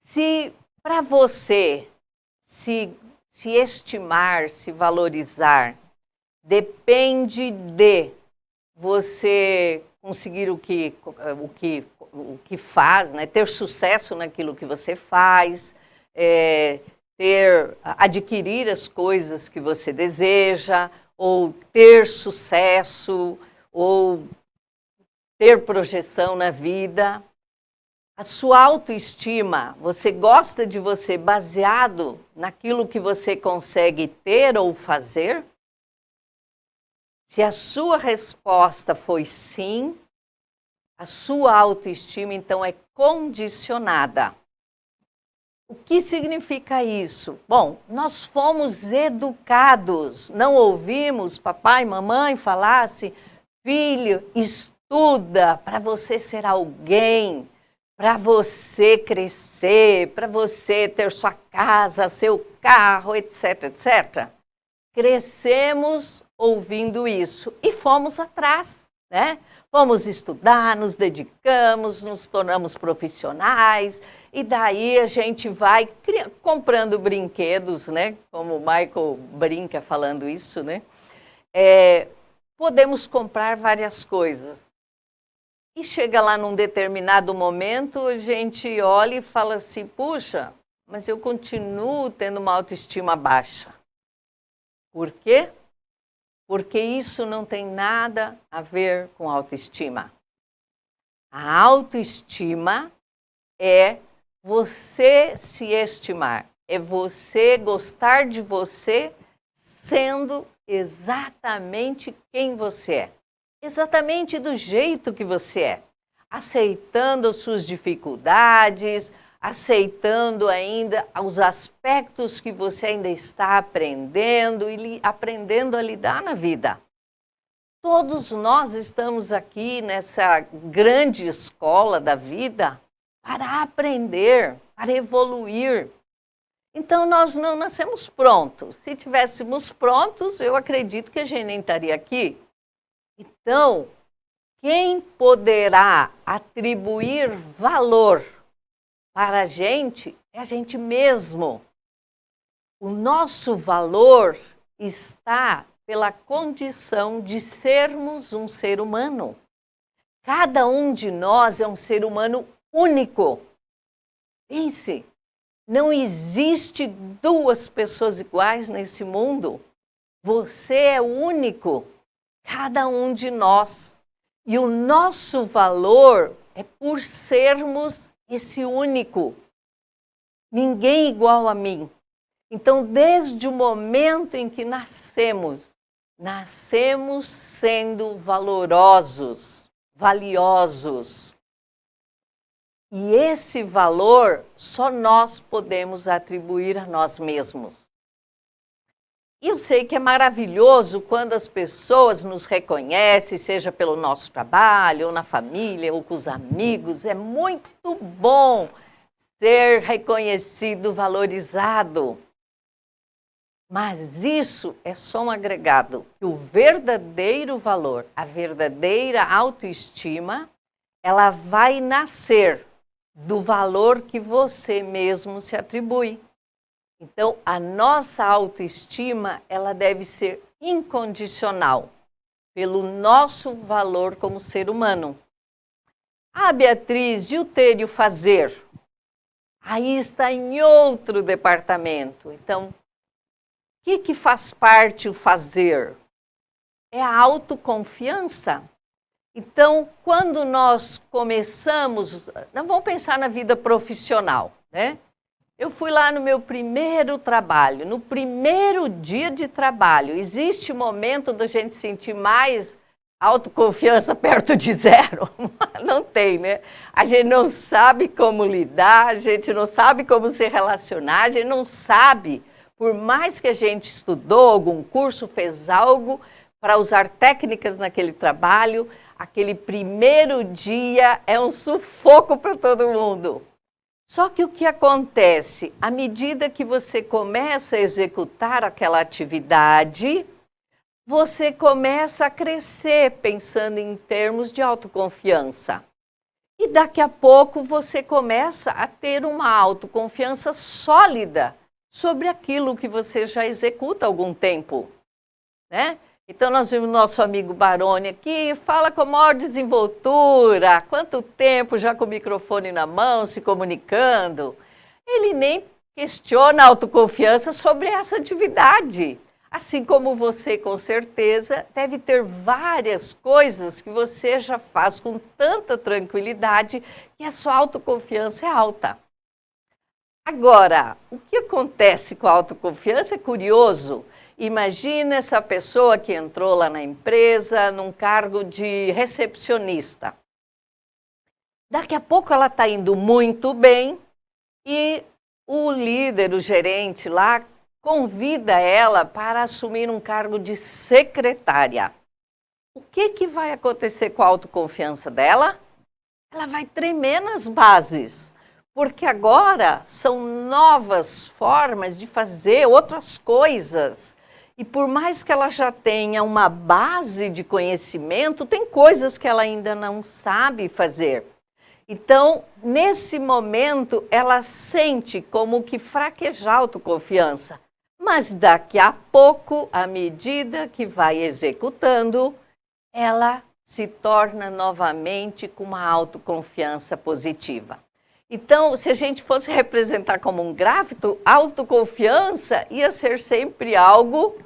Se para você se estimar, se valorizar, depende de você conseguir o que faz, né? Ter sucesso naquilo que você faz, adquirir as coisas que você deseja, ou ter sucesso, ou ter projeção na vida. A sua autoestima, você gosta de você baseado naquilo que você consegue ter ou fazer? Se a sua resposta foi sim, a sua autoestima, então, é condicionada. O que significa isso? Bom, nós fomos educados, não ouvimos papai e mamãe falasse, filho, estuda para você ser alguém, para você crescer, para você ter sua casa, seu carro, etc, etc. Crescemos ouvindo isso e fomos atrás, né? Fomos estudar, nos dedicamos, nos tornamos profissionais e daí a gente vai comprando brinquedos, né? Como o Michael brinca falando isso, né? Podemos comprar várias coisas. E chega lá num determinado momento, a gente olha e fala assim, puxa, mas eu continuo tendo uma autoestima baixa. Por quê? Porque isso não tem nada a ver com autoestima. A autoestima é você se estimar, é você gostar de você sendo exatamente quem você é. Exatamente do jeito que você é, aceitando as suas dificuldades, aceitando ainda os aspectos que você ainda está aprendendo e aprendendo a lidar na vida. Todos nós estamos aqui nessa grande escola da vida para aprender, para evoluir. Então, nós não nascemos prontos. Se tivéssemos prontos, eu acredito que a gente nem estaria aqui. Então, quem poderá atribuir valor para a gente é a gente mesmo. O nosso valor está pela condição de sermos um ser humano. Cada um de nós é um ser humano único. Pense, não existe duas pessoas iguais nesse mundo. Você é único, cada um de nós. E o nosso valor é por sermos esse único. Ninguém igual a mim. Então, desde o momento em que nascemos sendo valorosos, valiosos. E esse valor só nós podemos atribuir a nós mesmos. E eu sei que é maravilhoso quando as pessoas nos reconhecem, seja pelo nosso trabalho, ou na família, ou com os amigos. É muito bom ser reconhecido, valorizado. Mas isso é só um agregado. O verdadeiro valor, a verdadeira autoestima, ela vai nascer do valor que você mesmo se atribui. Então, a nossa autoestima, ela deve ser incondicional, pelo nosso valor como ser humano. Ah, Beatriz, e o ter e o fazer? Aí está em outro departamento. Então, o que faz parte o fazer? É a autoconfiança. Então, quando nós começamos, nós vamos pensar na vida profissional, né? Eu fui lá no meu primeiro trabalho, no primeiro dia de trabalho. Existe um momento da gente sentir mais autoconfiança perto de zero? Não tem, né? A gente não sabe como lidar, a gente não sabe como se relacionar, a gente não sabe, por mais que a gente estudou algum curso, fez algo para usar técnicas naquele trabalho, aquele primeiro dia é um sufoco para todo mundo. Só que o que acontece? À medida que você começa a executar aquela atividade, você começa a crescer pensando em termos de autoconfiança. E daqui a pouco você começa a ter uma autoconfiança sólida sobre aquilo que você já executa há algum tempo, né? Então, nós vimos nosso amigo Baroni aqui, fala com a maior desenvoltura, há quanto tempo já com o microfone na mão, se comunicando. Ele nem questiona a autoconfiança sobre essa atividade. Assim como você, com certeza, deve ter várias coisas que você já faz com tanta tranquilidade que a sua autoconfiança é alta. Agora, o que acontece com a autoconfiança é curioso. Imagina essa pessoa que entrou lá na empresa num cargo de recepcionista. Daqui a pouco ela está indo muito bem e o líder, o gerente lá, convida ela para assumir um cargo de secretária. O que vai acontecer com a autoconfiança dela? Ela vai tremer nas bases, porque agora são novas formas de fazer outras coisas. E por mais que ela já tenha uma base de conhecimento, tem coisas que ela ainda não sabe fazer. Então, nesse momento, ela sente como que fraquejar a autoconfiança. Mas daqui a pouco, à medida que vai executando, ela se torna novamente com uma autoconfiança positiva. Então, se a gente fosse representar como um gráfico, autoconfiança ia ser sempre algo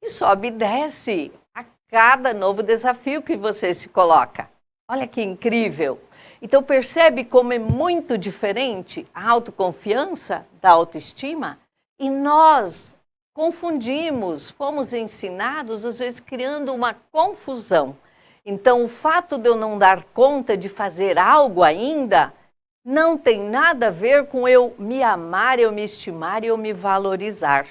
que sobe e desce a cada novo desafio que você se coloca. Olha que incrível! Então, percebe como é muito diferente a autoconfiança da autoestima? E nós confundimos, fomos ensinados, às vezes, criando uma confusão. Então, o fato de eu não dar conta de fazer algo ainda não tem nada a ver com eu me amar, eu me estimar e eu me valorizar.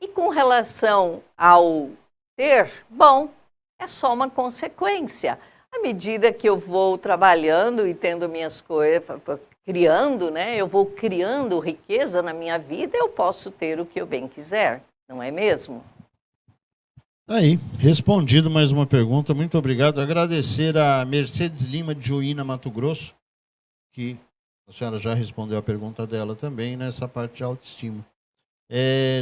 E com relação ao ter, bom, é só uma consequência. À medida que eu vou trabalhando e tendo minhas coisas, criando, né? Eu vou criando riqueza na minha vida, eu posso ter o que eu bem quiser, não é mesmo? Aí, respondido mais uma pergunta, muito obrigado. Agradecer a Mercedes Lima de Juína, Mato Grosso, que a senhora já respondeu a pergunta dela também nessa parte de autoestima.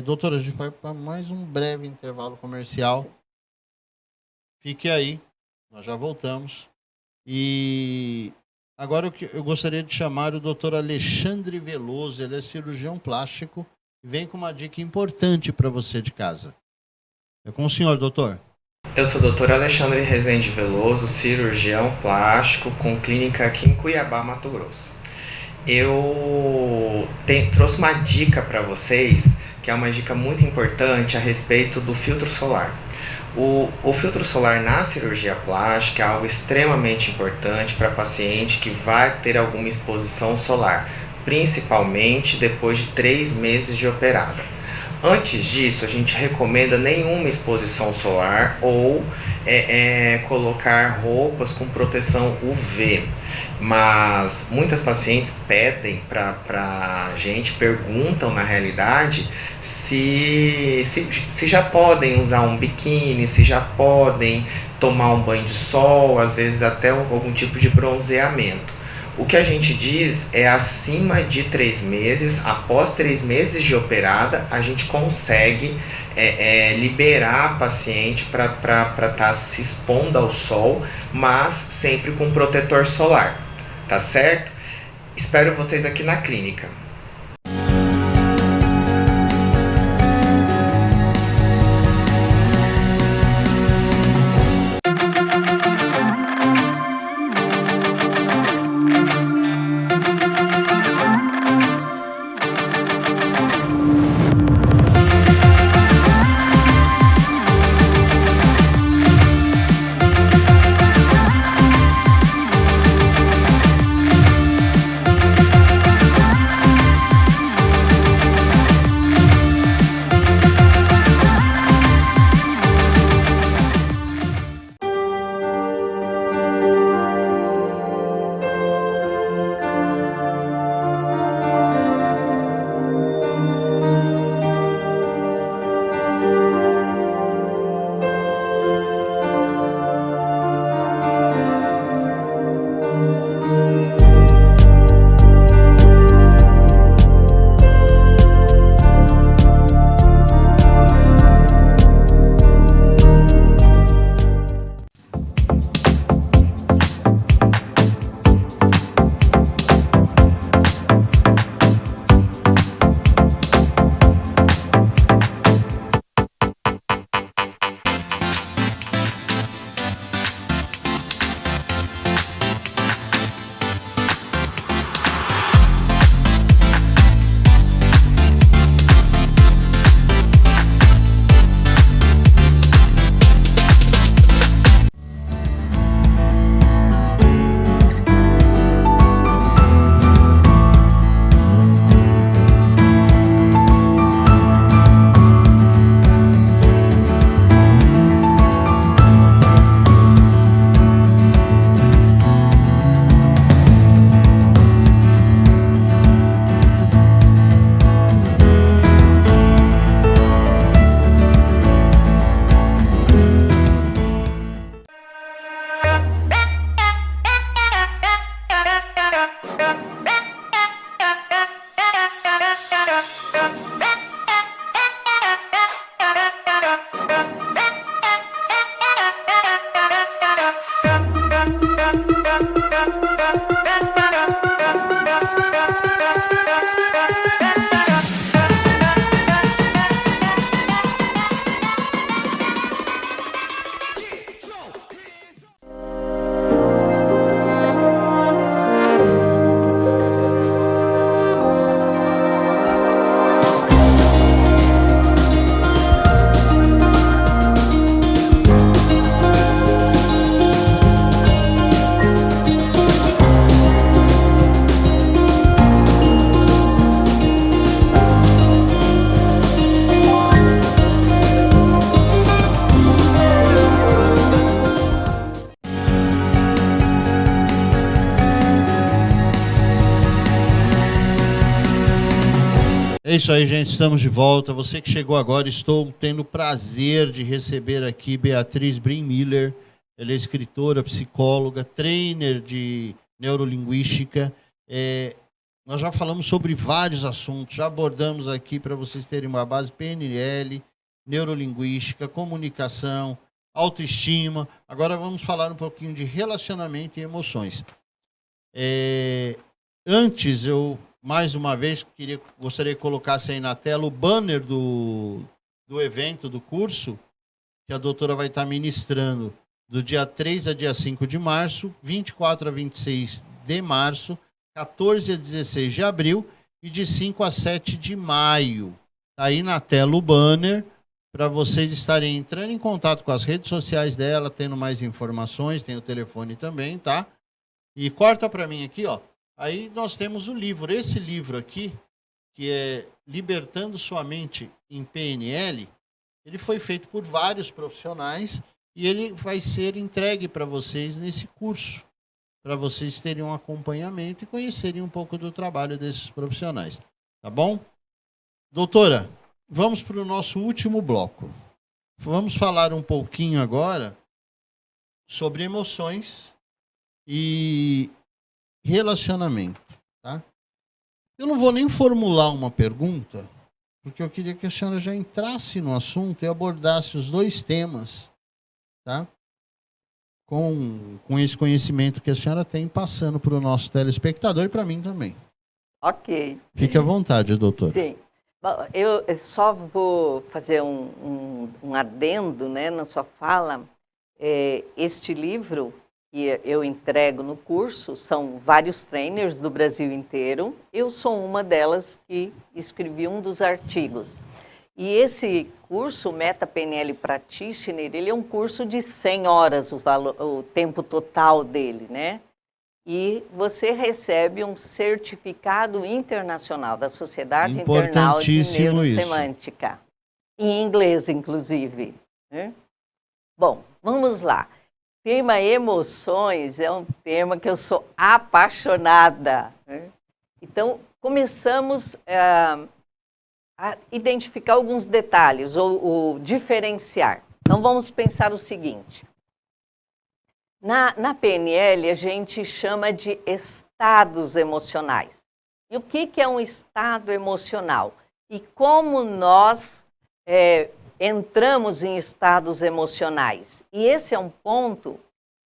Doutora, a gente vai para mais um breve intervalo comercial. Fique aí, nós já voltamos. E agora eu gostaria de chamar o doutor Alexandre Veloso, ele é cirurgião plástico e vem com uma dica importante para você de casa. É com o senhor, doutor. Eu sou o Dr. Alexandre Rezende Veloso, cirurgião plástico com clínica aqui em Cuiabá, Mato Grosso. Eu trouxe uma dica para vocês, que é uma dica muito importante a respeito do filtro solar. O filtro solar na cirurgia plástica é algo extremamente importante para paciente que vai ter alguma exposição solar, principalmente depois de 3 meses de operada. Antes disso, a gente recomenda nenhuma exposição solar ou colocar roupas com proteção UV. Mas muitas pacientes pedem para a gente, perguntam na realidade se já podem usar um biquíni, se já podem tomar um banho de sol, às vezes até algum tipo de bronzeamento. O que a gente diz é acima de 3 meses, após 3 meses de operada, a gente consegue liberar a paciente para estar se expondo ao sol, mas sempre com protetor solar, tá certo? Espero vocês aqui na clínica. É isso aí, gente, estamos de volta. Você que chegou agora, estou tendo o prazer de receber aqui Beatriz Brim Miller. Ela é escritora, psicóloga, trainer de neurolinguística. Nós já falamos sobre vários assuntos, já abordamos aqui, para vocês terem uma base, PNL, neurolinguística, comunicação, autoestima. Agora vamos falar um pouquinho de relacionamento e emoções. Antes, eu, mais uma vez, gostaria que colocasse aí na tela o banner do evento, do curso, que a doutora vai estar ministrando do dia 3 a dia 5 de março, 24 a 26 de março, 14 a 16 de abril e de 5 a 7 de maio. Está aí na tela o banner para vocês estarem entrando em contato com as redes sociais dela, tendo mais informações, tem o telefone também, tá? E corta para mim aqui, ó. Aí nós temos o livro. Esse livro aqui, que é Libertando Sua Mente em PNL, ele foi feito por vários profissionais e ele vai ser entregue para vocês nesse curso, para vocês terem um acompanhamento e conhecerem um pouco do trabalho desses profissionais. Tá bom? Doutora, vamos para o nosso último bloco. Vamos falar um pouquinho agora sobre emoções e relacionamento, tá? Eu não vou nem formular uma pergunta, porque eu queria que a senhora já entrasse no assunto e abordasse os dois temas, tá? Com esse conhecimento que a senhora tem, passando para o nosso telespectador e para mim também. Ok. Fique à vontade, doutora. Sim. Bom, eu só vou fazer um adendo, né, na sua fala. Este livro que eu entrego no curso são vários trainers do Brasil inteiro. Eu sou uma delas que escrevi um dos artigos. E esse curso, Meta PNL Practitioner, ele é um curso de 100 horas, o tempo total dele, né? E você recebe um certificado internacional da Sociedade Internacional de Neurosemântica, em inglês, inclusive, né? Bom, vamos lá. Tema emoções é um tema que eu sou apaixonada, né? Então, começamos a identificar alguns detalhes, ou diferenciar. Então, vamos pensar o seguinte. Na PNL, a gente chama de estados emocionais. E o que é um estado emocional? E como nós entramos em estados emocionais? E esse é um ponto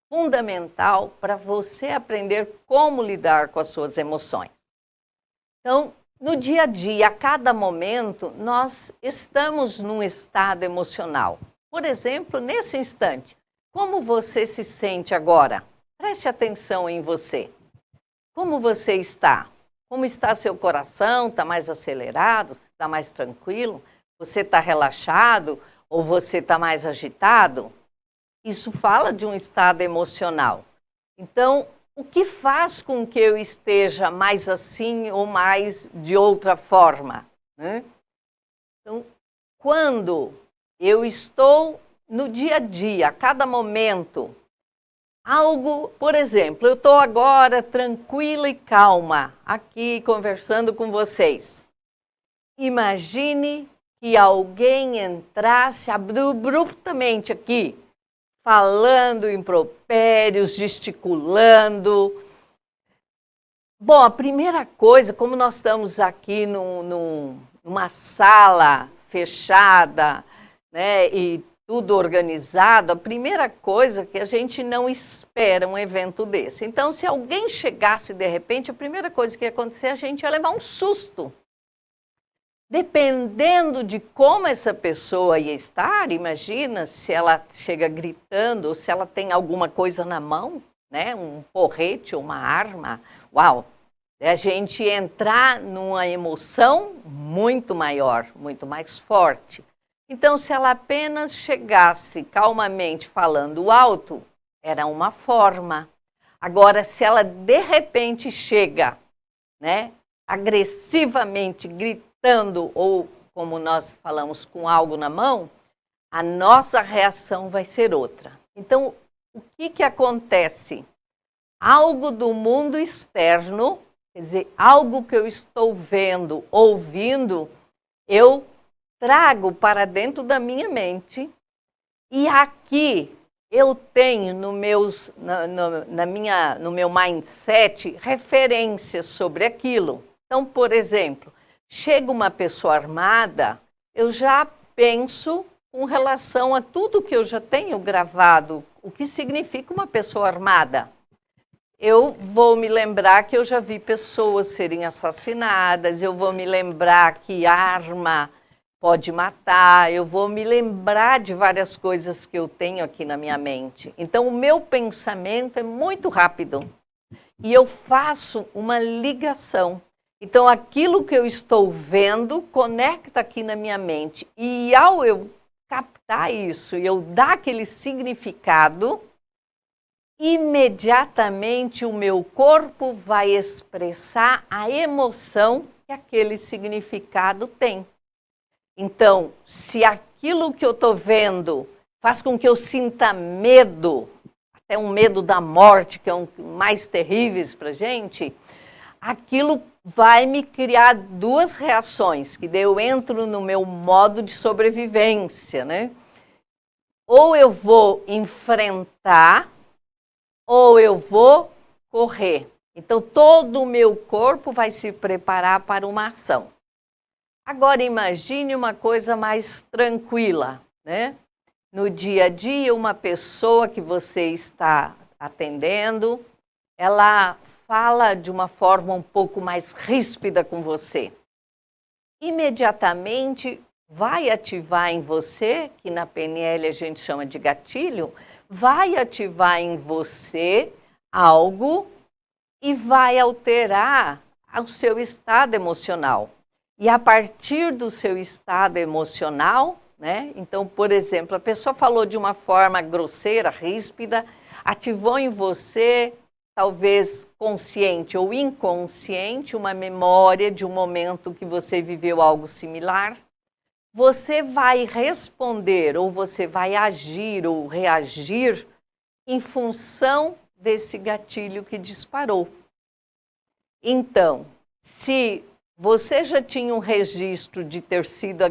fundamental para você aprender como lidar com as suas emoções. Então, no dia a dia, a cada momento, nós estamos num estado emocional. Por exemplo, nesse instante, como você se sente agora? Preste atenção em você. Como você está? Como está seu coração? Está mais acelerado? Está mais tranquilo? Você está relaxado? Ou você está mais agitado? Isso fala de um estado emocional. Então, o que faz com que eu esteja mais assim ou mais de outra forma, né? Então, quando eu estou no dia a dia, a cada momento, algo, por exemplo, eu estou agora tranquila e calma, aqui conversando com vocês. Imagine que alguém entrasse abruptamente aqui, falando impropérios, gesticulando. Bom, a primeira coisa, como nós estamos aqui numa sala fechada, né, e tudo organizado, a primeira coisa que a gente não espera um evento desse. Então, se alguém chegasse de repente, a primeira coisa que ia acontecer, a gente ia levar um susto. Dependendo de como essa pessoa ia estar, imagina se ela chega gritando, ou se ela tem alguma coisa na mão, né, um porrete, uma arma. Uau! É a gente entrar numa emoção muito maior, muito mais forte. Então, se ela apenas chegasse calmamente falando alto, era uma forma. Agora, se ela de repente chega, né, agressivamente gritando, ou como nós falamos, com algo na mão, a nossa reação vai ser outra. Então, o que acontece? Algo do mundo externo, quer dizer, algo que eu estou vendo, ouvindo, eu trago para dentro da minha mente, e aqui eu tenho no meu mindset referências sobre aquilo. Então, por exemplo, chega uma pessoa armada, eu já penso com relação a tudo que eu já tenho gravado, o que significa uma pessoa armada. Eu vou me lembrar que eu já vi pessoas serem assassinadas, eu vou me lembrar que arma pode matar, eu vou me lembrar de várias coisas que eu tenho aqui na minha mente. Então, o meu pensamento é muito rápido e eu faço uma ligação. Então, aquilo que eu estou vendo conecta aqui na minha mente. E ao eu captar isso e eu dar aquele significado, imediatamente o meu corpo vai expressar a emoção que aquele significado tem. Então, se aquilo que eu estou vendo faz com que eu sinta medo, até um medo da morte, que é um dos mais terríveis para a gente, aquilo vai me criar duas reações, que daí eu entro no meu modo de sobrevivência, né? Ou eu vou enfrentar, ou eu vou correr. Então, todo o meu corpo vai se preparar para uma ação. Agora, imagine uma coisa mais tranquila, né? No dia a dia, uma pessoa que você está atendendo, ela fala de uma forma um pouco mais ríspida com você. Imediatamente vai ativar em você, que na PNL a gente chama de gatilho, vai ativar em você algo e vai alterar o seu estado emocional. E a partir do seu estado emocional, né? Então, por exemplo, a pessoa falou de uma forma grosseira, ríspida, ativou em você, talvez consciente ou inconsciente, uma memória de um momento que você viveu algo similar. Você vai responder, ou você vai agir ou reagir em função desse gatilho que disparou. Então, se você já tinha um registro de ter sido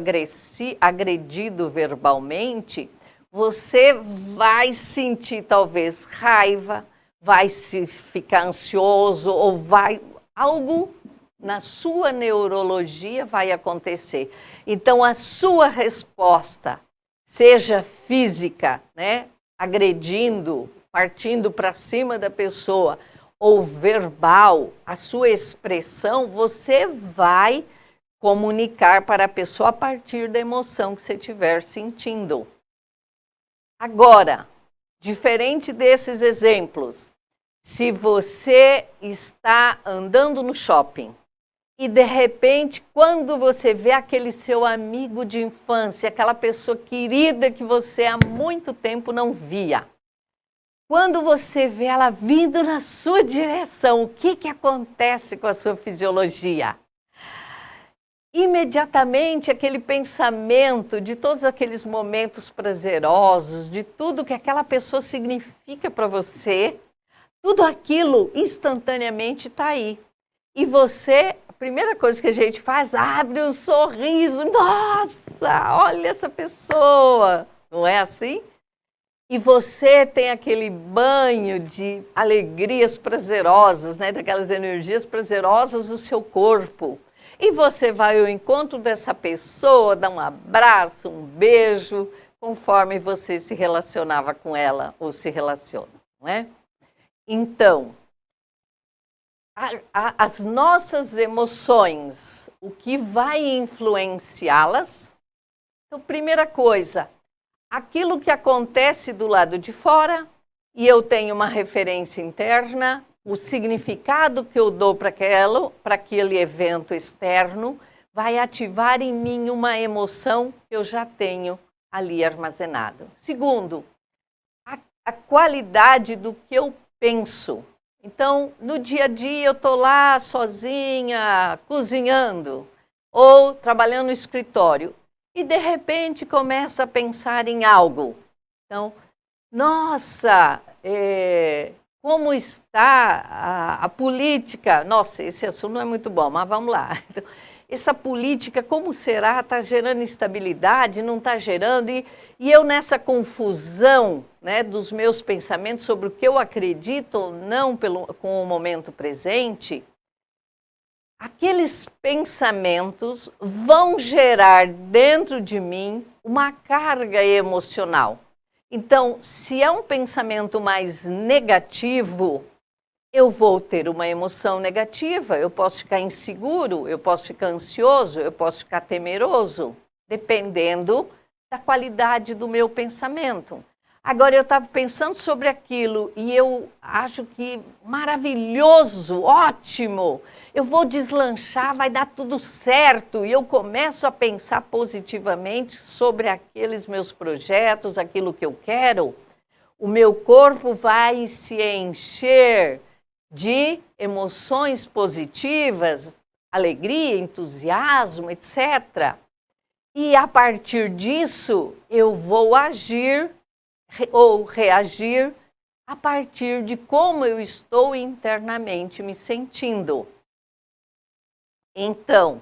agredido verbalmente, você vai sentir talvez raiva, vai ficar ansioso ou algo na sua neurologia vai acontecer. Então, a sua resposta, seja física, né, agredindo, partindo para cima da pessoa, ou verbal, a sua expressão, você vai comunicar para a pessoa a partir da emoção que você estiver sentindo. Agora, diferente desses exemplos, se você está andando no shopping e, de repente, quando você vê aquele seu amigo de infância, aquela pessoa querida que você há muito tempo não via, quando você vê ela vindo na sua direção, o que acontece com a sua fisiologia? Imediatamente, aquele pensamento de todos aqueles momentos prazerosos, de tudo que aquela pessoa significa para você, tudo aquilo instantaneamente está aí. E você, a primeira coisa que a gente faz, abre um sorriso. Nossa, olha essa pessoa. Não é assim? E você tem aquele banho de alegrias prazerosas, né? Daquelas energias prazerosas do seu corpo. E você vai ao encontro dessa pessoa, dá um abraço, um beijo, conforme você se relacionava com ela ou se relaciona, não é? Então, as nossas emoções, o que vai influenciá-las? Então, primeira coisa, aquilo que acontece do lado de fora, e eu tenho uma referência interna, o significado que eu dou para aquele evento externo, vai ativar em mim uma emoção que eu já tenho ali armazenada. Segundo, a qualidade do que eu penso. Então, no dia a dia, eu estou lá sozinha, cozinhando, ou trabalhando no escritório, e de repente começo a pensar em algo. Então, nossa, como está a política? Nossa, esse assunto não é muito bom, mas vamos lá. Então, essa política, como será? Está gerando instabilidade? Não está gerando? E eu nessa confusão, né, dos meus pensamentos sobre o que eu acredito ou não com o momento presente, aqueles pensamentos vão gerar dentro de mim uma carga emocional. Então, se é um pensamento mais negativo, eu vou ter uma emoção negativa, eu posso ficar inseguro, eu posso ficar ansioso, eu posso ficar temeroso, dependendo da qualidade do meu pensamento. Agora, eu estava pensando sobre aquilo e eu acho que maravilhoso, ótimo, eu vou deslanchar, vai dar tudo certo. E eu começo a pensar positivamente sobre aqueles meus projetos, aquilo que eu quero. O meu corpo vai se encher de emoções positivas, alegria, entusiasmo, etc. E a partir disso, eu vou agir ou reagir a partir de como eu estou internamente me sentindo. Então,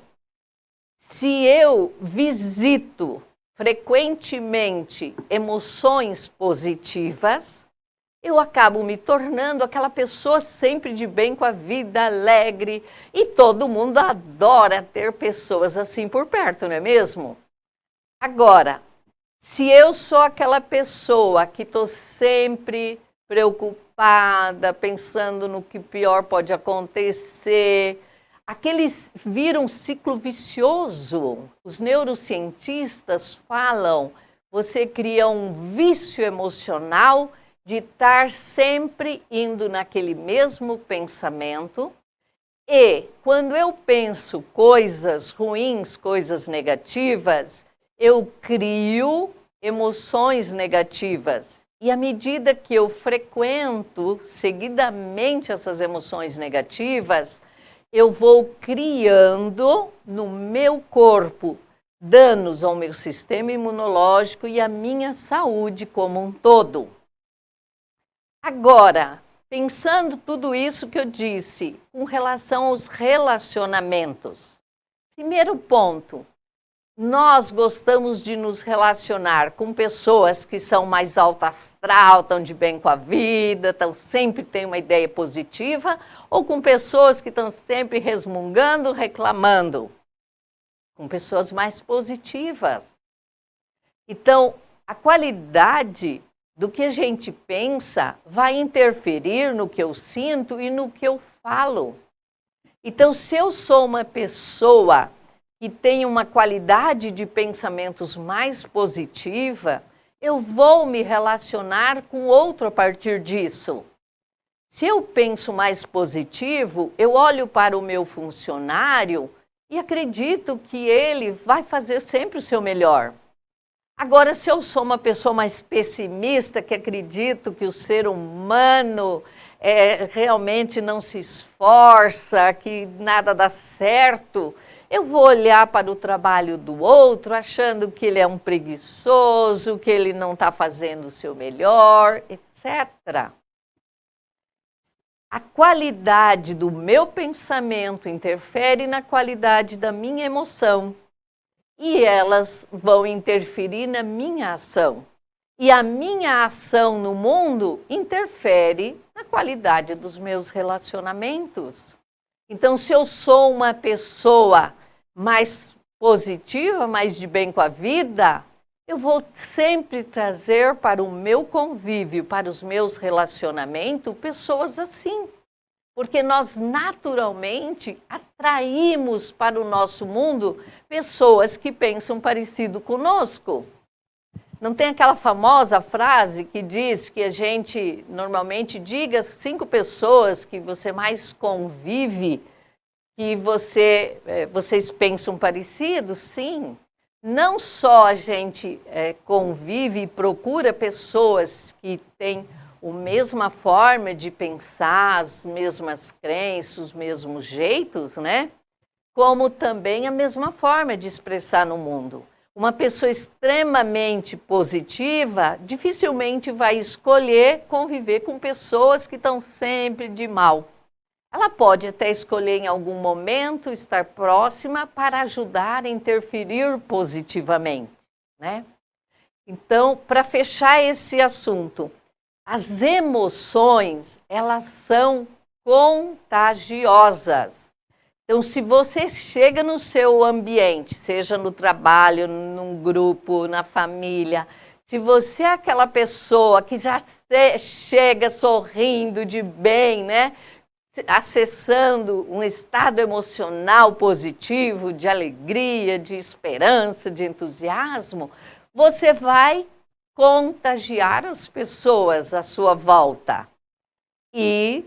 se eu visito frequentemente emoções positivas, eu acabo me tornando aquela pessoa sempre de bem com a vida, alegre, e todo mundo adora ter pessoas assim por perto, não é mesmo? Agora, se eu sou aquela pessoa que estou sempre preocupada, pensando no que pior pode acontecer, aqueles vira um ciclo vicioso. Os neurocientistas falam, você cria um vício emocional de estar sempre indo naquele mesmo pensamento. E quando eu penso coisas ruins, coisas negativas, eu crio emoções negativas. E à medida que eu frequento seguidamente essas emoções negativas, eu vou criando no meu corpo danos ao meu sistema imunológico e à minha saúde como um todo. Agora, pensando tudo isso que eu disse, com relação aos relacionamentos. Primeiro ponto, nós gostamos de nos relacionar com pessoas que são mais alto astral, estão de bem com a vida, sempre têm uma ideia positiva, ou com pessoas que estão sempre resmungando, reclamando, com pessoas mais positivas. Então, a qualidade do que a gente pensa vai interferir no que eu sinto e no que eu falo. Então, se eu sou uma pessoa que tem uma qualidade de pensamentos mais positiva, eu vou me relacionar com outro a partir disso. Se eu penso mais positivo, eu olho para o meu funcionário e acredito que ele vai fazer sempre o seu melhor. Agora, se eu sou uma pessoa mais pessimista, que acredito que o ser humano realmente não se esforça, que nada dá certo, eu vou olhar para o trabalho do outro achando que ele é um preguiçoso, que ele não está fazendo o seu melhor, etc. A qualidade do meu pensamento interfere na qualidade da minha emoção. E elas vão interferir na minha ação. E a minha ação no mundo interfere na qualidade dos meus relacionamentos. Então, se eu sou uma pessoa mais positiva, mais de bem com a vida, eu vou sempre trazer para o meu convívio, para os meus relacionamentos, pessoas assim. Porque nós naturalmente atraímos para o nosso mundo pessoas que pensam parecido conosco. Não tem aquela famosa frase que diz que a gente normalmente diga 5 pessoas que você mais convive, que vocês pensam parecidos? Sim. Não só a gente convive e procura pessoas que têm a mesma forma de pensar, as mesmas crenças, os mesmos jeitos, né? Como também a mesma forma de expressar no mundo. Uma pessoa extremamente positiva dificilmente vai escolher conviver com pessoas que estão sempre de mal. Ela pode até escolher em algum momento estar próxima para ajudar a interferir positivamente, né? Então, para fechar esse assunto, as emoções, elas são contagiosas. Então, se você chega no seu ambiente, seja no trabalho, num grupo, na família, se você é aquela pessoa que já chega sorrindo de bem, né? Acessando um estado emocional positivo, de alegria, de esperança, de entusiasmo, você vai contagiar as pessoas à sua volta. E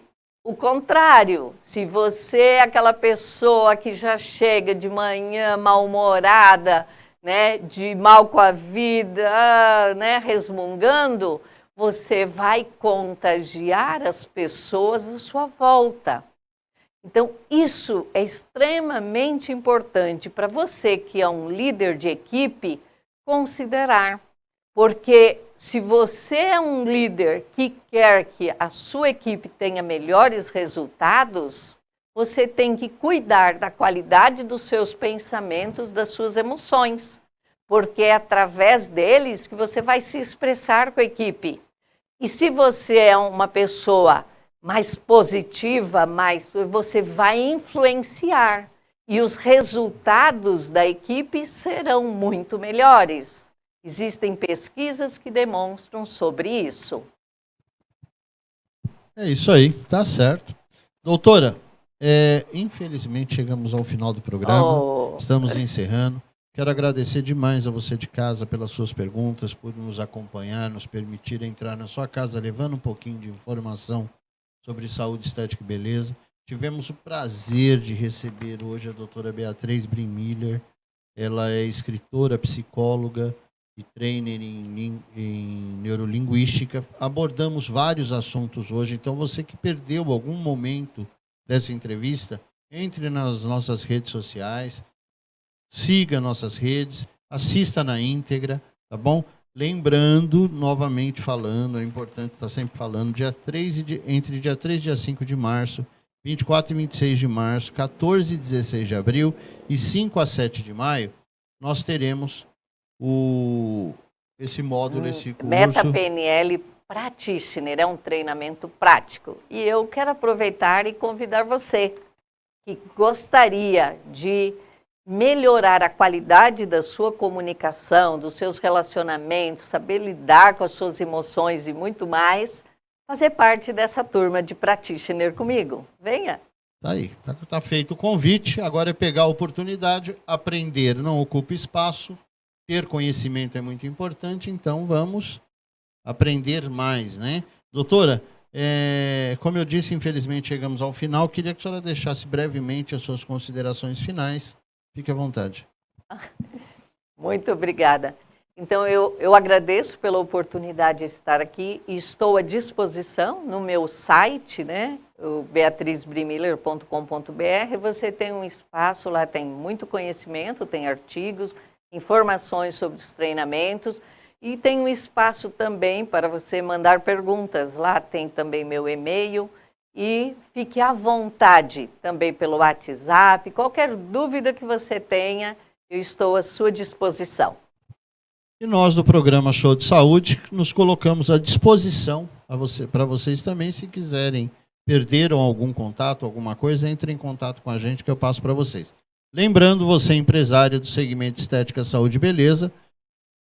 o contrário, se você é aquela pessoa que já chega de manhã mal-humorada, né, de mal com a vida, né, resmungando, você vai contagiar as pessoas à sua volta. Então, isso é extremamente importante para você que é um líder de equipe considerar. Porque se você é um líder que quer que a sua equipe tenha melhores resultados, você tem que cuidar da qualidade dos seus pensamentos, das suas emoções. Porque é através deles que você vai se expressar com a equipe. E se você é uma pessoa mais positiva, você vai influenciar. E os resultados da equipe serão muito melhores. Existem pesquisas que demonstram sobre isso. É isso aí, tá certo. Doutora, infelizmente chegamos ao final do programa, estamos encerrando. Quero agradecer demais a você de casa pelas suas perguntas, por nos acompanhar, nos permitir entrar na sua casa, levando um pouquinho de informação sobre saúde, estética e beleza. Tivemos o prazer de receber hoje a doutora Beatriz Brimiller. Ela é escritora, psicóloga e trainer em neurolinguística. Abordamos vários assuntos hoje, então você que perdeu algum momento dessa entrevista, entre nas nossas redes sociais, siga nossas redes, assista na íntegra, tá bom? Lembrando, novamente falando, é importante estar sempre falando, entre dia 3 e dia 5 de março, 24 e 26 de março, 14 e 16 de abril e 5 a 7 de maio, nós teremos esse módulo, esse curso. Meta-PNL Practitioner, é um treinamento prático. E eu quero aproveitar e convidar você que gostaria de melhorar a qualidade da sua comunicação, dos seus relacionamentos, saber lidar com as suas emoções e muito mais, fazer parte dessa turma de Practitioner comigo. Venha! Tá aí, tá feito o convite, agora é pegar a oportunidade, aprender não ocupa espaço, ter conhecimento é muito importante, então vamos aprender mais, né? Doutora, como eu disse, infelizmente chegamos ao final, queria que a senhora deixasse brevemente as suas considerações finais. Fique à vontade. Muito obrigada. Então, eu agradeço pela oportunidade de estar aqui e estou à disposição no meu site, né, o beatrizbrimiller.com.br. Você tem um espaço, lá tem muito conhecimento, tem artigos, informações sobre os treinamentos e tem um espaço também para você mandar perguntas. Lá tem também meu e-mail. E fique à vontade também pelo WhatsApp. Qualquer dúvida que você tenha, eu estou à sua disposição. E nós do programa Show de Saúde nos colocamos à disposição para vocês também, se quiserem, perderam algum contato, alguma coisa, entre em contato com a gente que eu passo para vocês. Lembrando, você empresário do segmento Estética, Saúde e Beleza,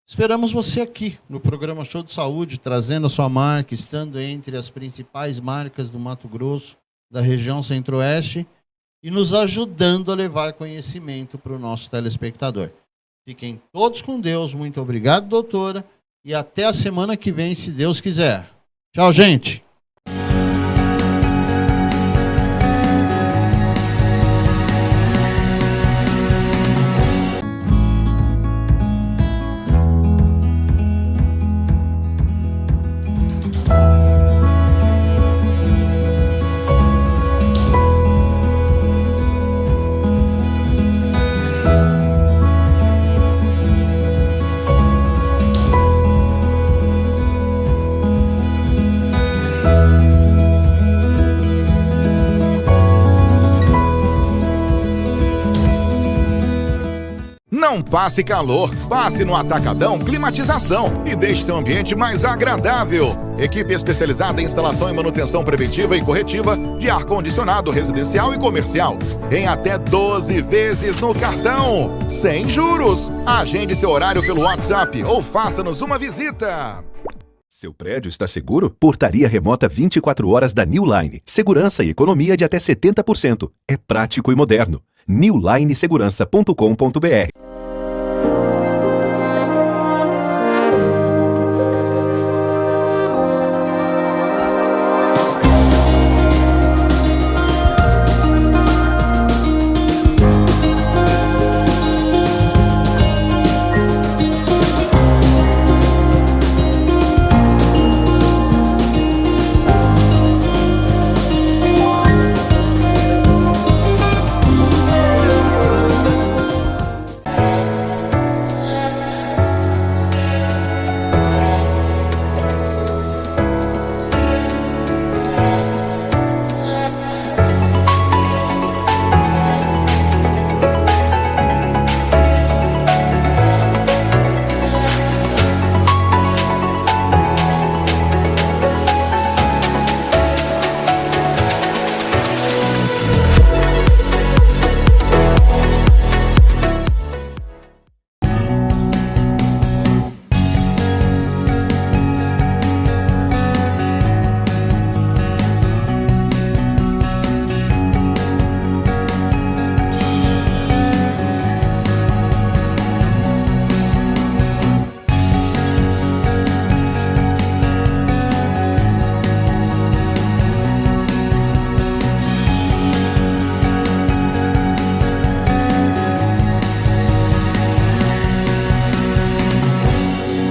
esperamos você aqui no programa Show de Saúde, trazendo a sua marca, estando entre as principais marcas do Mato Grosso, da região Centro-Oeste, e nos ajudando a levar conhecimento para o nosso telespectador. Fiquem todos com Deus, muito obrigado, doutora, e até a semana que vem, se Deus quiser. Tchau, gente! Não passe calor, passe no Atacadão Climatização e deixe seu ambiente mais agradável. Equipe especializada em instalação e manutenção preventiva e corretiva de ar-condicionado residencial e comercial. Em até 12 vezes no cartão, sem juros. Agende seu horário pelo WhatsApp ou faça-nos uma visita. Seu prédio está seguro? Portaria remota 24 horas da New Line. Segurança e economia de até 70%. É prático e moderno. newlinesegurança.com.br